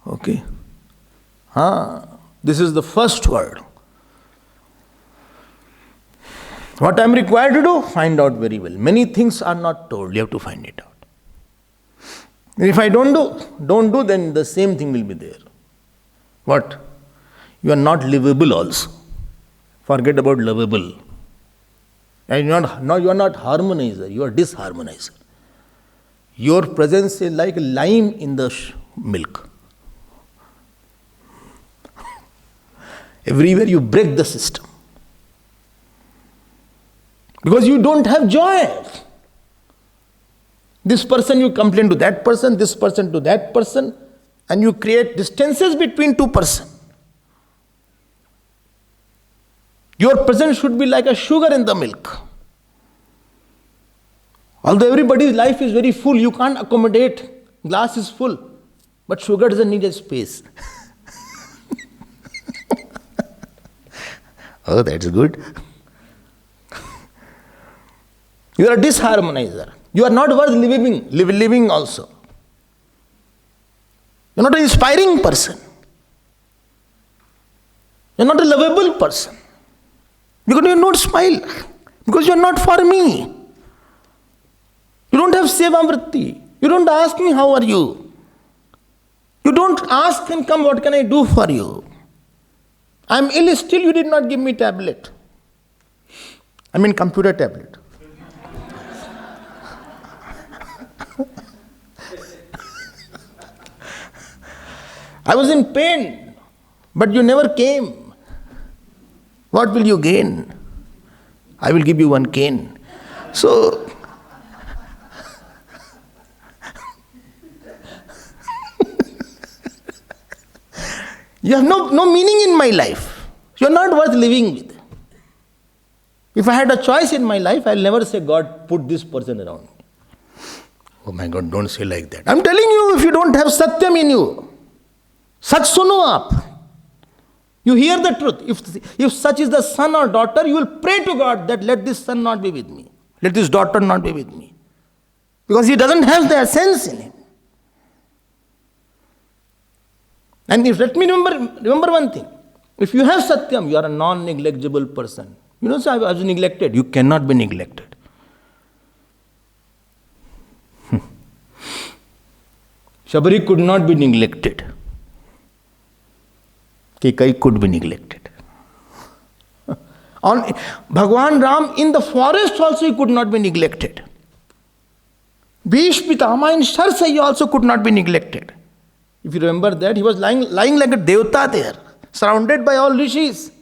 Okay. This is the first word. What I am required to do? Find out very well. Many things are not told. You have to find it out. And if I don't do, then the same thing will be there. What? You are not livable also. Forget about lovable. And you are not harmonizer, you are disharmonizer. Your presence is like lime in the milk. Everywhere you break the system. Because you don't have joy. This person you complain to that person, this person to that person, and you create distances between two persons. Your presence should be like a sugar in the milk. Although everybody's life is very full, you can't accommodate. Glass is full, but sugar doesn't need a space. Oh, that's good. You are a disharmonizer. You are not worth living also. You are not an inspiring person. You are not a lovable person. Because you don't smile. Because you are not for me. You don't have seva vritti. You don't ask me how are you. You don't ask and come what can I do for you. I am ill, still you did not give me tablet. I mean computer tablet. I was in pain, but you never came. What will you gain? I will give you one cane. So, you have no meaning in my life. You are not worth living with. If I had a choice in my life, I'll never say, God, put this person around me. Oh my God, don't say like that. I'm telling you, if you don't have satyam in you, Sach suno aap. You hear the truth. If such is the son or daughter, you will pray to God that let this son not be with me. Let this daughter not be with me. Because he doesn't have the essence in him. And let me remember one thing. If you have satyam, you are a non-negligible person. You know, sir, I was neglected. You cannot be neglected. Shabari could not be neglected. Kekai could be neglected. On Bhagwan Ram in the forest also he could not be neglected. Bhish Pitama in Sharsaya also could not be neglected. If you remember that, he was lying like a devta there, surrounded by all rishis.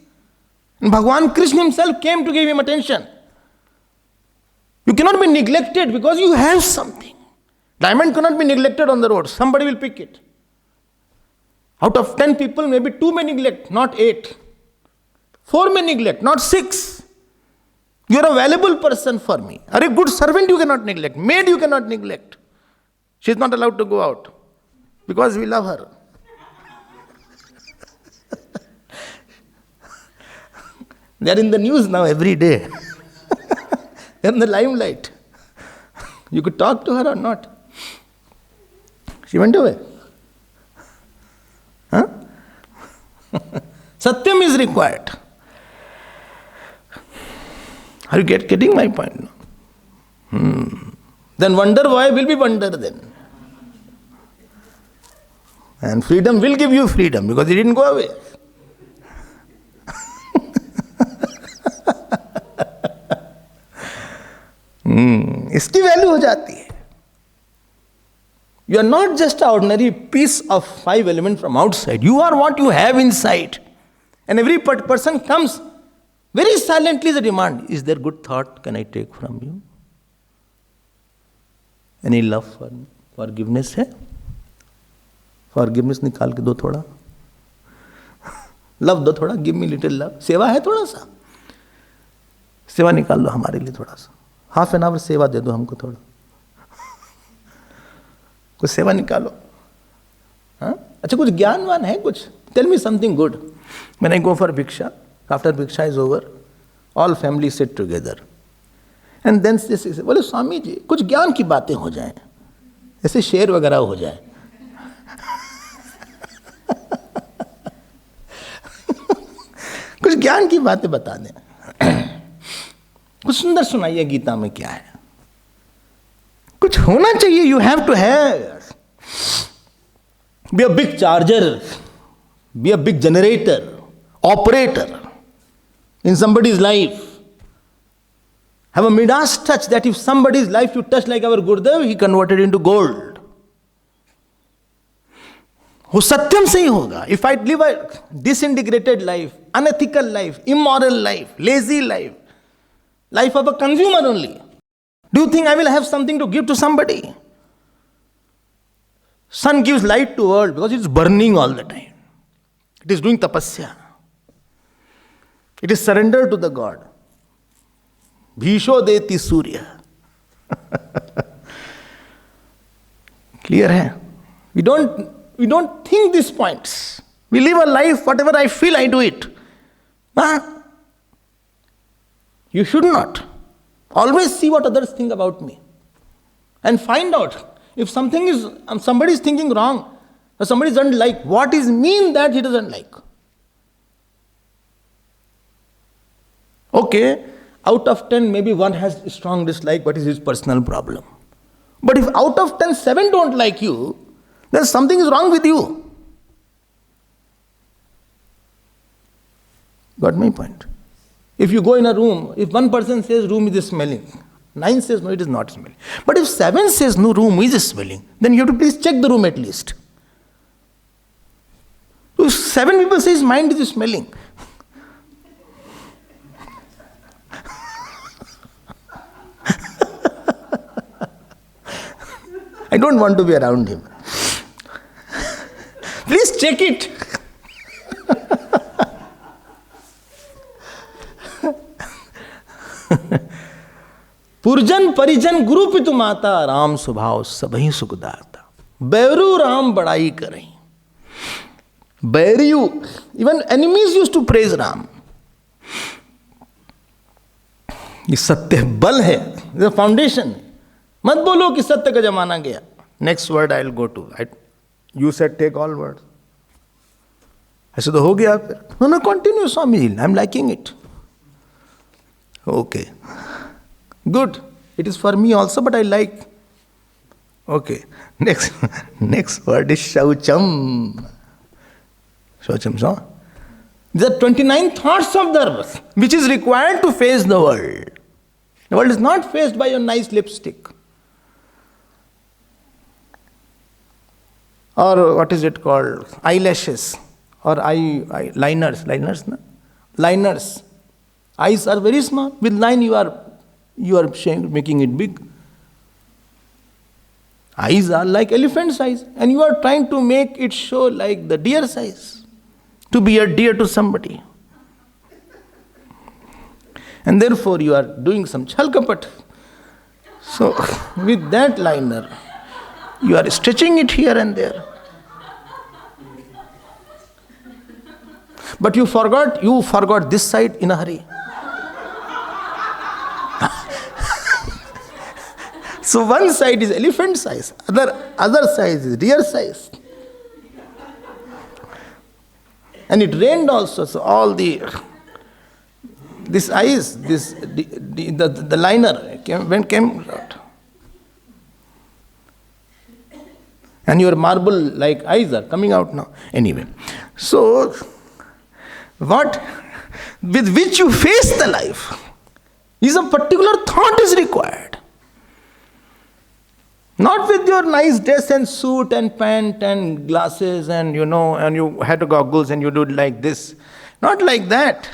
And Bhagwan Krishna himself came to give him attention. You cannot be neglected because you have something. Diamond cannot be neglected on the road. Somebody will pick it. Out of 10 people, maybe 2 may neglect, not 8. 4 may neglect, not 6. You are a valuable person for me. A good servant you cannot neglect. Maid you cannot neglect. She is not allowed to go out because we love her. They are in the news now every day. They are in the limelight. You could talk to her or not. She went away. Huh? Satyam is required. Are you getting my point? Then wonder why will be wonder then. And freedom will give you freedom because it didn't go away. इसकी value हो जाती है. You are not just an ordinary piece of 5 elements from outside. You are what you have inside. And every person comes very silently the demand, is there good thought can I take from you? Any love for me? Forgiveness है? Forgiveness निकाल के दो थोड़ा. Love दो थोड़ा, give me little love. सेवा है थोड़ा सा. सेवा निकाल लो हमारे लिए थोड़ा सा. हाफ एन आवर सेवा दे दो हमको थोड़ा. कुछ सेवा निकालो. हाँ? अच्छा कुछ ज्ञानवान है कुछ? Tell me something good. When I go for Bhiksha, after Bhiksha is over, all family sit together. And then they say, बोले स्वामी जी कुछ ज्ञान की बातें हो जाएं. ऐसे शेर वगैरह हो जाए. कुछ ज्ञान की बातें बता दें. कुछ सुंदर सुनाइए गीता में क्या है. कुछ होना चाहिए. You have to have. Be a big charger. Be a big generator. Operator in somebody's life. Have a Midas touch that if somebody's life you touch like our Gurudev, he converted into gold. वो सत्यम से ही होगा. If I live a disintegrated life, unethical life, immoral life, lazy life, life of a consumer only, do you think I will have something to give to somebody? Sun gives light to world because it's burning all the time. It is doing tapasya. It is surrender to the God. Bhisho deti surya. Clear hai? We don't think these points. We live a life, whatever I feel, I do it. You should not. Always see what others think about me. And find out if somebody is thinking wrong, or somebody doesn't like, what is mean that he doesn't like? Okay, out of 10, maybe 1 has strong dislike, but it is his personal problem. But if out of 10, 7 don't like you, then something is wrong with you. Got my point? If you go in a room, if 1 person says room is smelling, 9 says no, it is not smelling. But if 7 says no, room is smelling, then you have to please check the room at least. If 7 people say his mind is smelling, I don't want to be around him. Please check it. पुरजन परिजन गुरु पितु माता राम स्वभाव सबही सुखदाता. बैरू राम बड़ाई करें. बैरियू, even enemies used to praise Ram. ये सत्य बल है, ये फाउंडेशन. मत बोलो कि सत्य का जमाना गया. Next word I will go to. You said take all word. ऐसे तो हो गया फिर. No continue Swami ji, I am liking it. Okay. Good. It is for me also, but I like. Okay. Next word is Shaucham. Shaucham, so? These are 29 thoughts of Dharma, which is required to face the world. The world is not faced by your nice lipstick. Or what is it called? Eyelashes. Or liners. Liners, no? Liners. Eyes are very small. With line you are making it big. Eyes are like elephant size. And you are trying to make it show like the deer size. To be a deer to somebody. And therefore you are doing some chalkapat. So with that liner, you are stretching it here and there. But you forgot this side in a hurry. So one side is elephant size, other size is deer size. And it rained also, so all the liner came out. And your marble-like eyes are coming out now. Anyway, so what with which you face the life is a particular thought is required. Not with your nice dress and suit and pant and glasses and and you had goggles and you do like this. Not like that.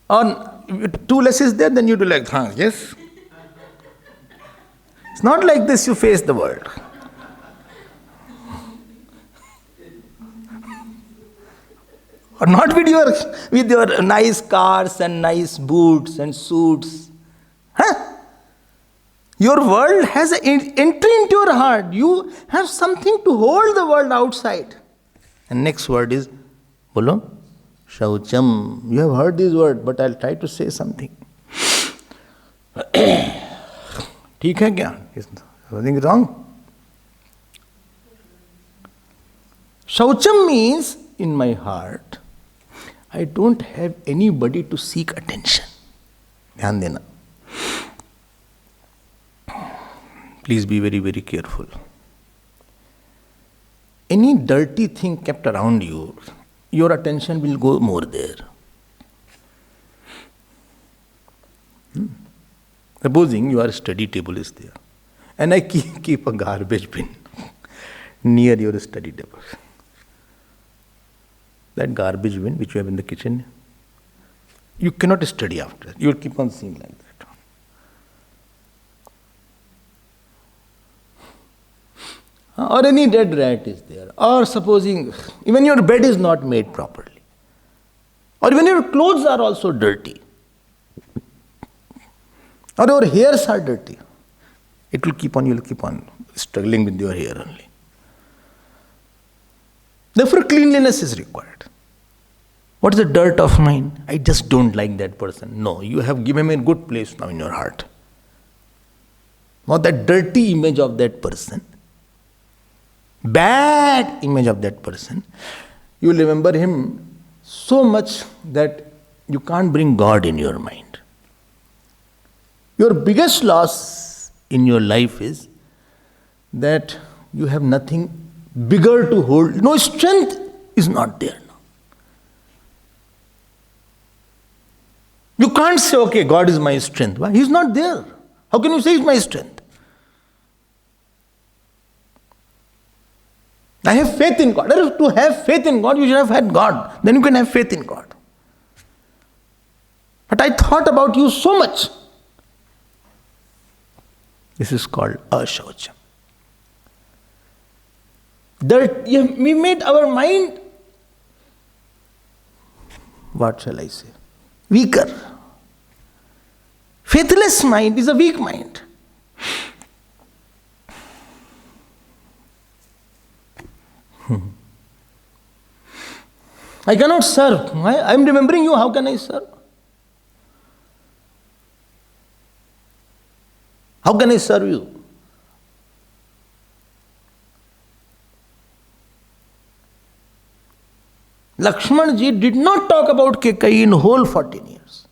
Or two less is there, then you do like, yes. It's not like this you face the world. Or not with your nice cars and nice boots and suits. Your world has an entry into your heart. You have something to hold the world outside. And next word is, bolo, Shaucham. You have heard this word, but I'll try to say something. ठीक है क्या? Is something wrong? Shaucham means, in my heart, I don't have anybody to seek attention. ध्यान देना. Please be very, very careful. Any dirty thing kept around you, your attention will go more there. Supposing your study table is there, and I keep a garbage bin near your study table. That garbage bin which you have in the kitchen, you cannot study after that. You will keep on seeing like that. Or any dead rat is there. Or supposing even your bed is not made properly. Or even your clothes are also dirty. Or your hairs are dirty. You will keep on struggling with your hair only. Therefore, cleanliness is required. What is the dirt of mine? I just don't like that person. No, you have given him a good place now in your heart. Now that dirty image of that person, bad image of that person, you will remember him so much that you can't bring God in your mind. Your biggest loss in your life is that you have nothing bigger to hold. No strength is not there now. You can't say, okay, God is my strength. Why? He's not there. How can you say He's my strength? I have faith in God. To have faith in God, you should have had God. Then you can have faith in God. But I thought about you so much. This is called ashaucham. We made our mind, what shall I say, weaker. Faithless mind is a weak mind. I cannot serve. I am remembering you. How can I serve? How can I serve you? Lakshmanji did not talk about Kekai in whole 14 years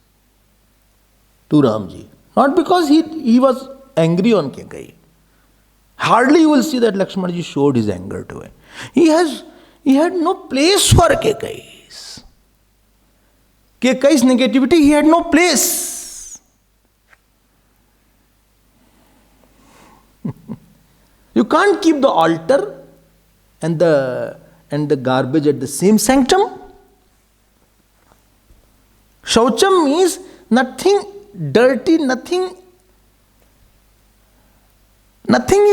to Ramji. Not because he was angry on Kekai. Hardly you will see that Lakshmanji showed his anger to him. He had no place for Kekai's negativity, he had no place. You can't keep the altar and the garbage at the same sanctum. Shaucham means nothing dirty, nothing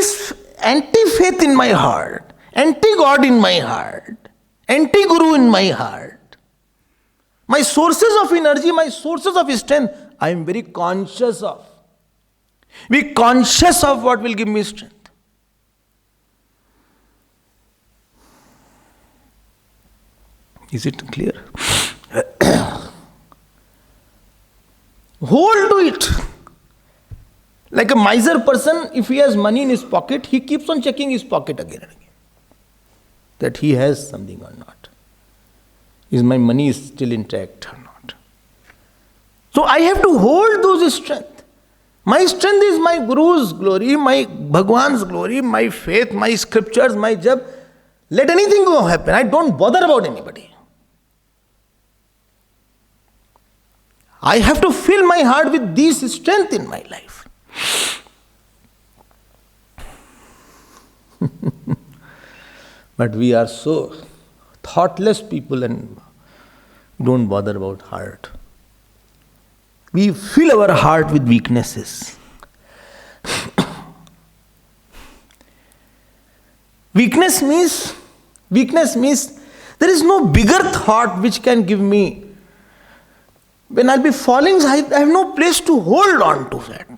is anti-faith in my heart, anti-God in my heart, anti-Guru in my heart. My sources of energy, my sources of strength, I am very conscious of. Be conscious of what will give me strength. Is it clear? Hold to it. Like a miser person, if he has money in his pocket, he keeps on checking his pocket again and again. That he has something or not. Is my money still intact or not? So I have to hold those strength. My strength is my Guru's glory, my Bhagwan's glory, my faith, my scriptures, my jab. Let anything go happen. I don't bother about anybody. I have to fill my heart with this strength in my life. But we are so thoughtless people and don't bother about heart. We fill our heart with weaknesses. Weakness means there is no bigger thought which can give me. When I'll be falling, I have no place to hold on to that.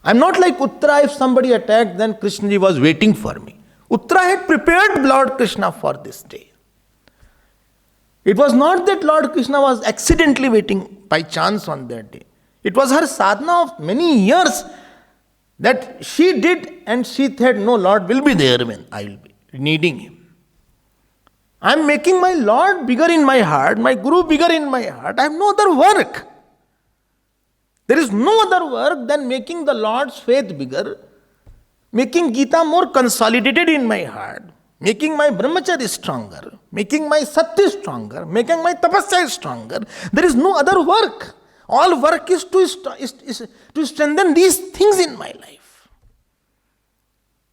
I'm not like Uttara. If somebody attacked, then Krishnaji was waiting for me. Uttara had prepared Lord Krishna for this day. It was not that Lord Krishna was accidentally waiting by chance on that day. It was her sadhana of many years that she did, and she said, no, Lord will be there when I will be needing him. I am making my Lord bigger in my heart, my Guru bigger in my heart. I have no other work. There is no other work than making the Lord's faith bigger, making Gita more consolidated in my heart, making my brahmacharya stronger, making my satya stronger, making my tapasya stronger. There is no other work. All work is to strengthen these things in my life.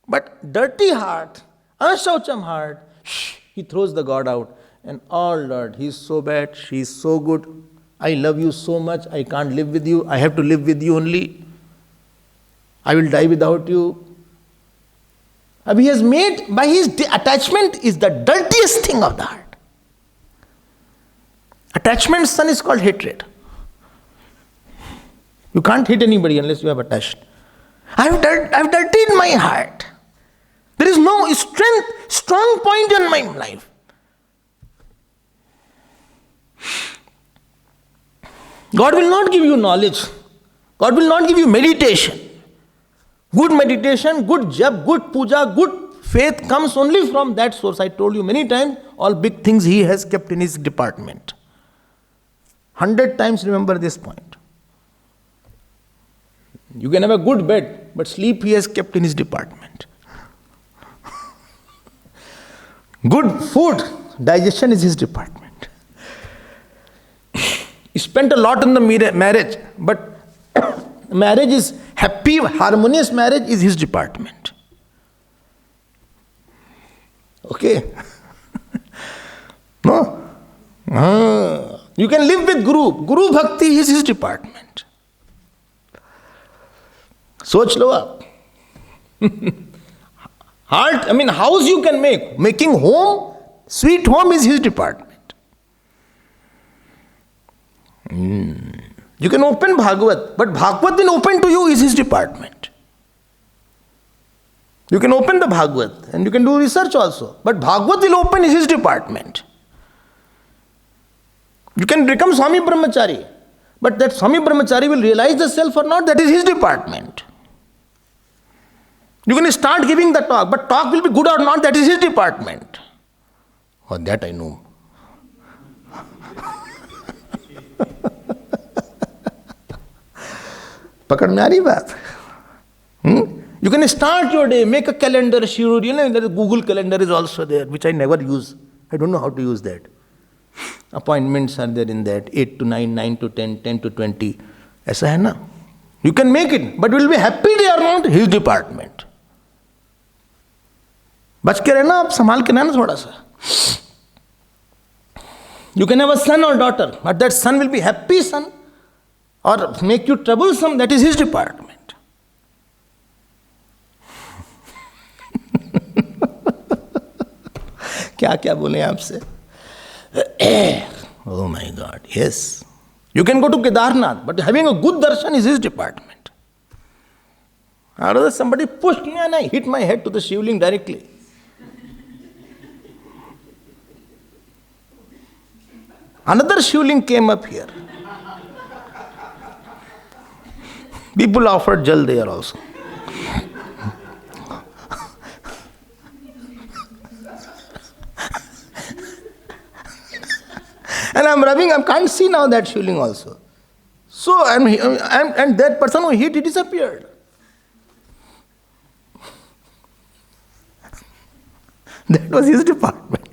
But dirty heart, ashaucham heart, he throws the God out. And Lord, he is so bad, she is so good. I love you so much, I can't live with you. I have to live with you only. I will die without you. He has made, by his attachment is the dirtiest thing of the heart. Attachment's son is called hatred. You can't hate anybody unless you have attached. I have dirtied my heart. There is no strong point in my life. God will not give you knowledge. God will not give you meditation. Good meditation, good jap, good puja, good faith comes only from that source. I told you many times, all big things he has kept in his department. 100 times remember this point. You can have a good bed, but sleep he has kept in his department. Good food, digestion is his department. He spent a lot on the marriage, but marriage is happy, harmonious marriage is his department. Okay? No? You can live with Guru. Guru Bhakti is his department. Soch lo aap. Heart, house you can make. Making home, sweet home is his department. You can open Bhagavat, but Bhagavat will open to you is his department. You can open the Bhagavat and you can do research also, but Bhagavat will open is his department. You can become Swami Brahmachari, but that Swami Brahmachari will realize the self or not, that is his department. You can start giving the talk, but talk will be good or not, that is his department. Oh, that I know. पकड़ में आ रही बात? You can start your day, make a calendar, schedule. You know, the Google calendar is also there, which I never use. I don't know how to use that. Appointments are there in that, 8 to 9, 9 to 10, 10 to 20. ऐसा है ना? You can make it, but will be happy they are not, his department. बच के रहना, आप संभाल के रहना थोड़ा सा. You can have a son or daughter, but that son will be happy son or make you troublesome, that is his department. क्या क्या बोले आपसे? Oh my God, yes. You can go to Kedarnath, but having a good darshan is his department. Or somebody pushed me and I hit my head to the shivling directly. Another shivling came up here. People offered jal there also. And I'm rubbing, I can't see now that shivling also. So, and that person who hit, he disappeared. That was his department.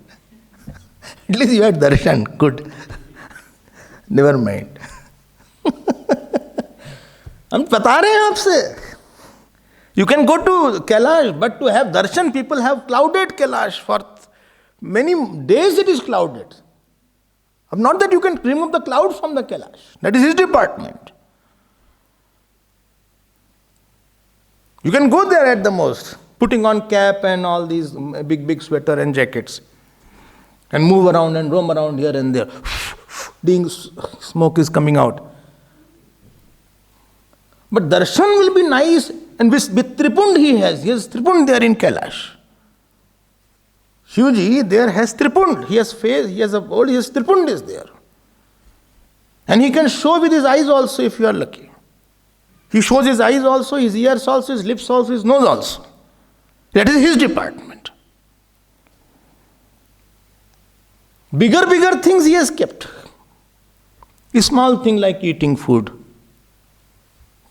At least you had darshan, good. Never mind. हम बता रहे हैं आपसे. You can go to Kailash, but to have darshan, people have clouded Kailash. For many days it is clouded. Not that you can remove the cloud from the Kailash. That is his department. You can go there at the most, putting on cap and all these big sweater and jackets, and move around and roam around here and there. Smoke is coming out. But darshan will be nice, and with Tripund he has Tripund there in Kailash. Shivji there has Tripund. He has face, he has Tripund is there. And he can show with his eyes also if you are lucky. He shows his eyes also, his ears also, his lips also, his nose also. That is his department. Bigger things he has kept. A small thing like eating food,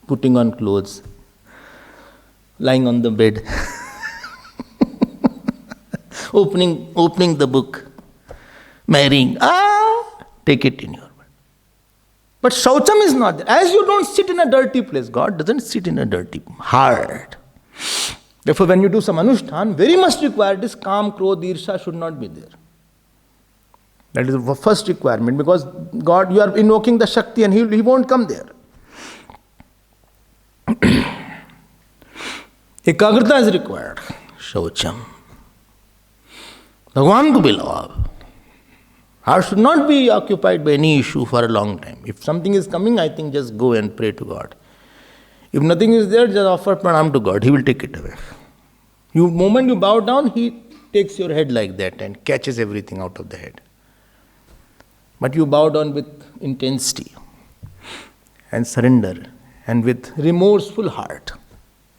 putting on clothes, lying on the bed. Opening the book, marrying, take it in your mind. But Shaucham is not there. As you don't sit in a dirty place, God doesn't sit in a dirty heart. Therefore, when you do some anushthan, very much required is calm, krodh, irsha should not be there. That is the first requirement, because God, you are invoking the Shakti and He won't come there. Ekagrata is required. Shaucham. Bhagavan to be loved. Heart should not be occupied by any issue for a long time. If something is coming, I think just go and pray to God. If nothing is there, just offer pranam to God. He will take it away. Moment you bow down, He takes your head like that and catches everything out of the head. But you bow down with intensity and surrender and with remorseful heart,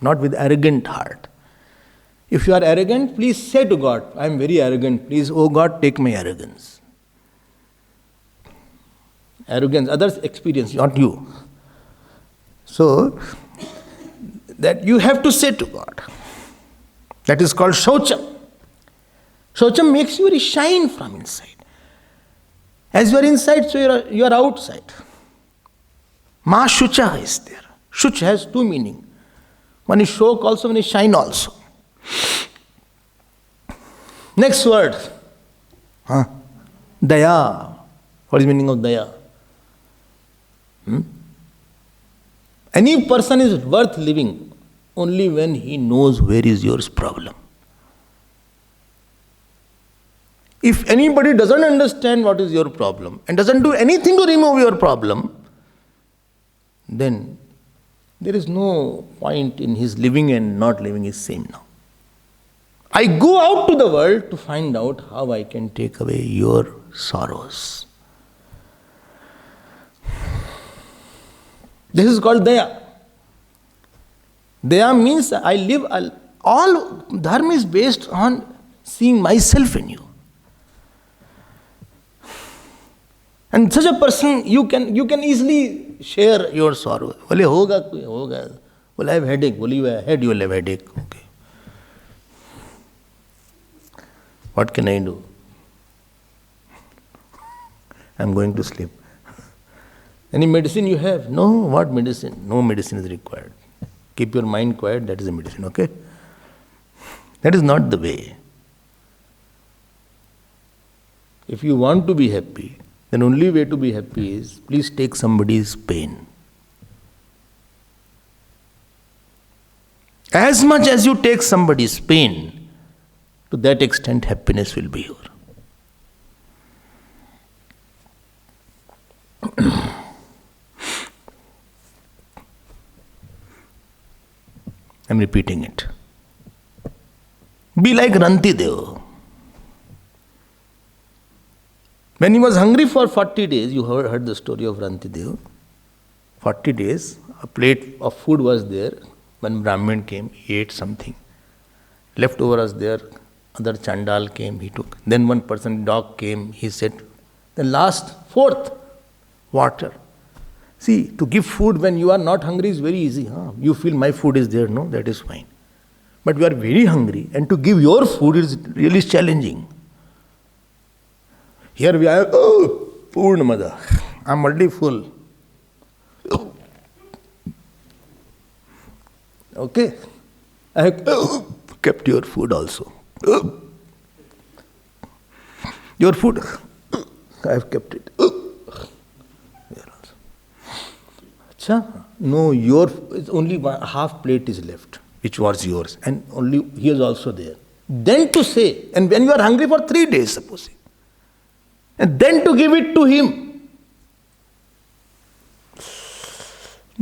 not with arrogant heart. If you are arrogant, please say to God, I am very arrogant. Please, oh God, take my arrogance. Arrogance, others experience, not you. So, that you have to say to God. That is called Shaucham. Shaucham makes you very shine from inside. As you are inside, so you are outside. Ma Shucha is there. Shuch has two meanings. One is shok also, one is shine also. Next word. Daya. What is the meaning of daya? Any person is worth living only when he knows where is your problem. If anybody doesn't understand what is your problem and doesn't do anything to remove your problem, then there is no point in his living and not living is same now. I go out to the world to find out how I can take away your sorrows. This is called Daya. Daya means I live, all Dharma is based on seeing myself in you. And such a person, you can easily share your sorrow. Bole hoga, hoga. Well, I have headache. Well, you have head, you will have headache. Okay. What can I do? I am going to sleep. Any medicine you have? No. What medicine? No medicine is required. Keep your mind quiet, that is a medicine, okay? That is not the way. If you want to be happy, then only way to be happy is, please take somebody's pain. As much as you take somebody's pain, to that extent happiness will be yours. I am repeating it. Be like Rantideva. When he was hungry for 40 days, you heard the story of Rantideva. 40 days, a plate of food was there. When Brahmin came, he ate something. Leftover was there, other Chandal came, he took. Then one person, dog came, he said. Then last, fourth, water. See, to give food when you are not hungry is very easy. Huh? You feel my food is there, no, that is fine. But you are very hungry, and to give your food is really challenging. Here we are, Purnamada, I am already full. Okay, I have kept your food also. Your food, I have kept it. No, only half plate is left, which was yours, and only he is also there. Then to say, and when you are hungry for 3 days, supposing, and then to give it to him,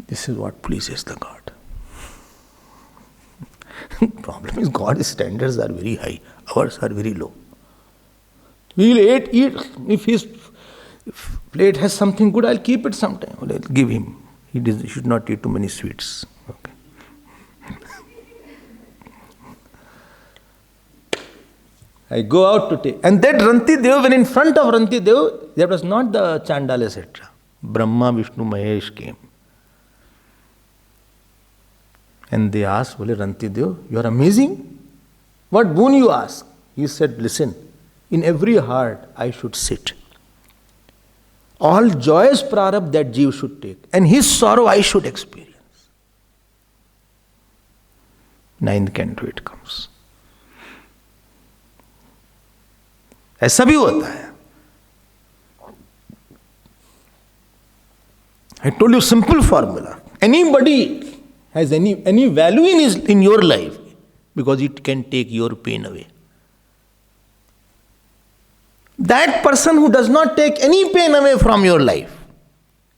this is what pleases the God. Problem is, God's standards are very high, ours are very low. We will eat. If his plate has something good, I'll keep it sometime. I'll give him. He should not eat too many sweets. Okay. I go out to take. And that Rantideva, when in front of Rantideva, that was not the Chandal, etc. Brahma, Vishnu, Mahesh came. And they asked, Bole Rantideva, you are amazing. What boon you ask? He said, listen, in every heart I should sit. All joyous prarabdha that Jeev should take, and his sorrow I should experience. 9th canto it comes. ऐसा भी होता है. I told you simple formula. Anybody has any value in your life because it can take your pain away. That person who does not take any pain away from your life,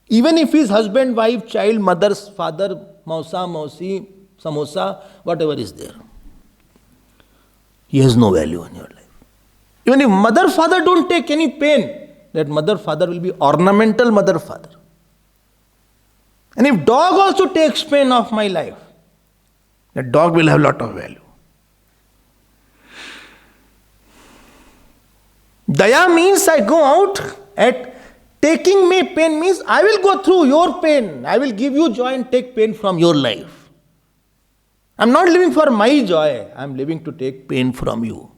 even if his husband, wife, child, mother, father, mausa, mausi, samosa, whatever is there, he has no value in your life. Even if mother, father don't take any pain, that mother, father will be ornamental mother, father. And if dog also takes pain of my life, that dog will have a lot of value. Daya means I go out at taking me pain means I will go through your pain. I will give you joy and take pain from your life. I am not living for my joy. I am living to take pain from you.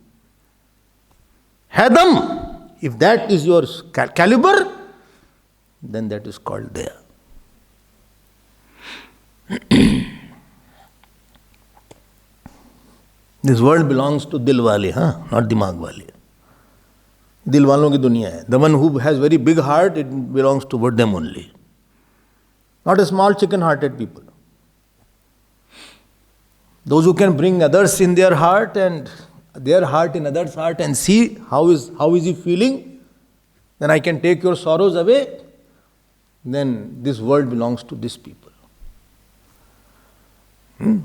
Hadam, if that is your caliber, then that is called Daya. This world belongs to dil wale, not dimag wale. Dil walon ki duniya hai. The one who has very big heart, it belongs to them only. Not a small chicken-hearted people. Those who can bring others in their heart and their heart in others' heart and see how is he feeling, then I can take your sorrows away, then this world belongs to these people.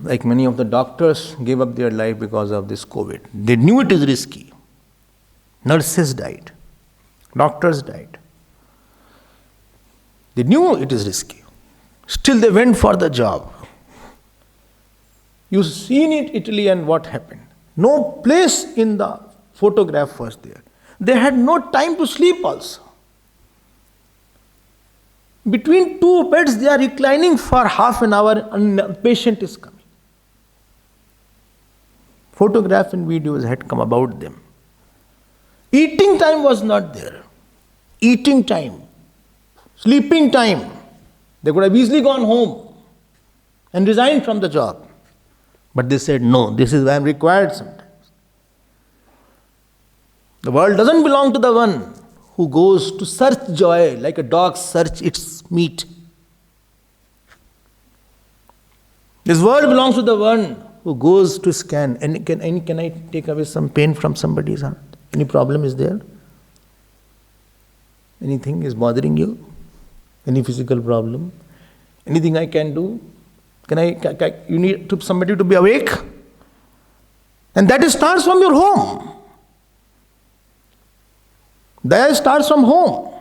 Like many of the doctors gave up their life because of this COVID. They knew it is risky. Nurses died. Doctors died. They knew it is risky. Still they went for the job. You've seen it, Italy, and what happened. No place in the photograph was there. They had no time to sleep also. Between two beds, they are reclining for half an hour and a patient is coming. Photographs and videos had come about them. Eating time was not there. Eating time, sleeping time. They could have easily gone home and resigned from the job. But they said, no, this is why I am required sometimes. The world doesn't belong to the one who goes to search joy like a dog search its meat. This world belongs to the one who goes to scan. And can I take away some pain from somebody's heart? Any problem is there? Anything is bothering you? Any physical problem? Anything I can do? You need somebody to be awake? And that starts from your home. That starts from home.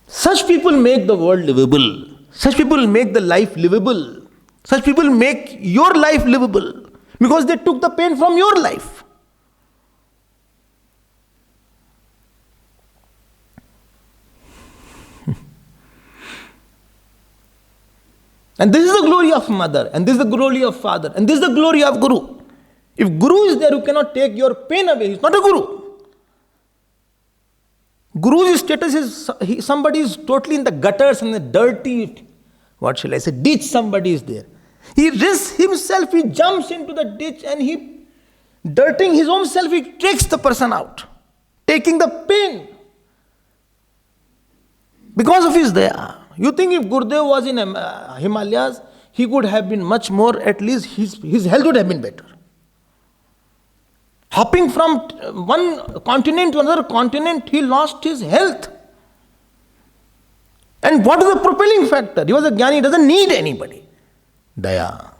Such people make the world livable. Such people make the life livable. Such people make your life livable because they took the pain from your life. And this is the glory of mother, and this is the glory of father, and this is the glory of guru. If guru is there who cannot take your pain away, he is not a guru. Guru's status is somebody is totally in the gutters and the dirty, what shall I say, ditch somebody is there. He risks himself, he jumps into the ditch and he, dirting his own self, he takes the person out, taking the pain. Because of his daya. You think if Gurudev was in Himalayas, he could have been much more, at least his health would have been better. Hopping from one continent to another continent, he lost his health. And what is the propelling factor? He was a jnani, he doesn't need anybody. Daya.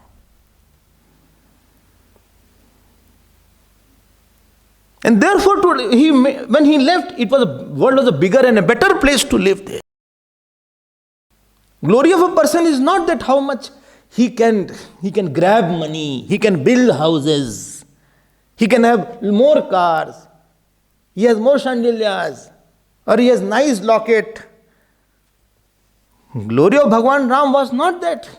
And therefore, when he left, world was a bigger and a better place to live there. Glory of a person is not that how much he can grab money, he can build houses, he can have more cars, he has more chandilyas, or he has nice locket. Glory of Bhagwan Ram was not that.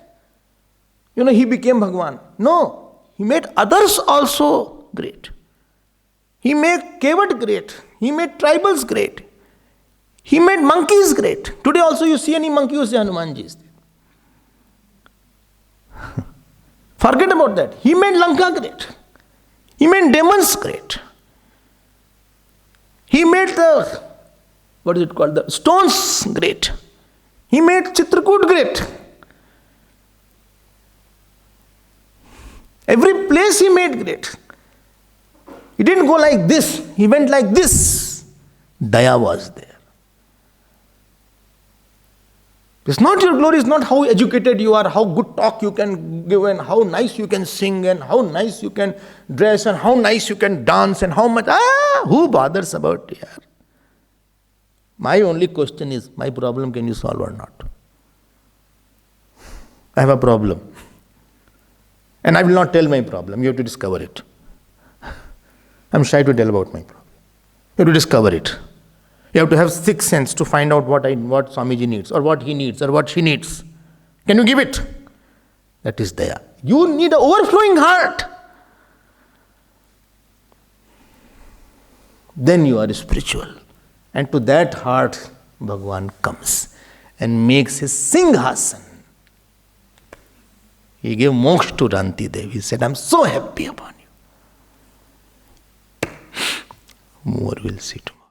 He became Bhagwan. No, he made others also great. He made Kevat great. He made tribals great. He made monkeys great. Today also you see any monkey, you say Hanumanji is there. Forget about that. He made Lanka great. He made demons great. He made the stones great. He made Chitrakoot great. Every place he made great. He didn't go like this. He went like this. Daya was there. It's not your glory, it's not how educated you are, how good talk you can give, and how nice you can sing, and how nice you can dress, and how nice you can dance, and how much. Who bothers about it? My only question is, my problem can you solve or not? I have a problem. And I will not tell my problem, you have to discover it. I'm shy to tell about my problem. You have to discover it. You have to have sixth sense to find out what Swamiji needs, or what he needs, or what she needs. Can you give it? That is daya. You need an overflowing heart. Then you are spiritual. And to that heart, Bhagwan comes and makes his Singhasan. He gave moksha to Ranti Devi. He said, I'm so happy upon you. More we'll see tomorrow.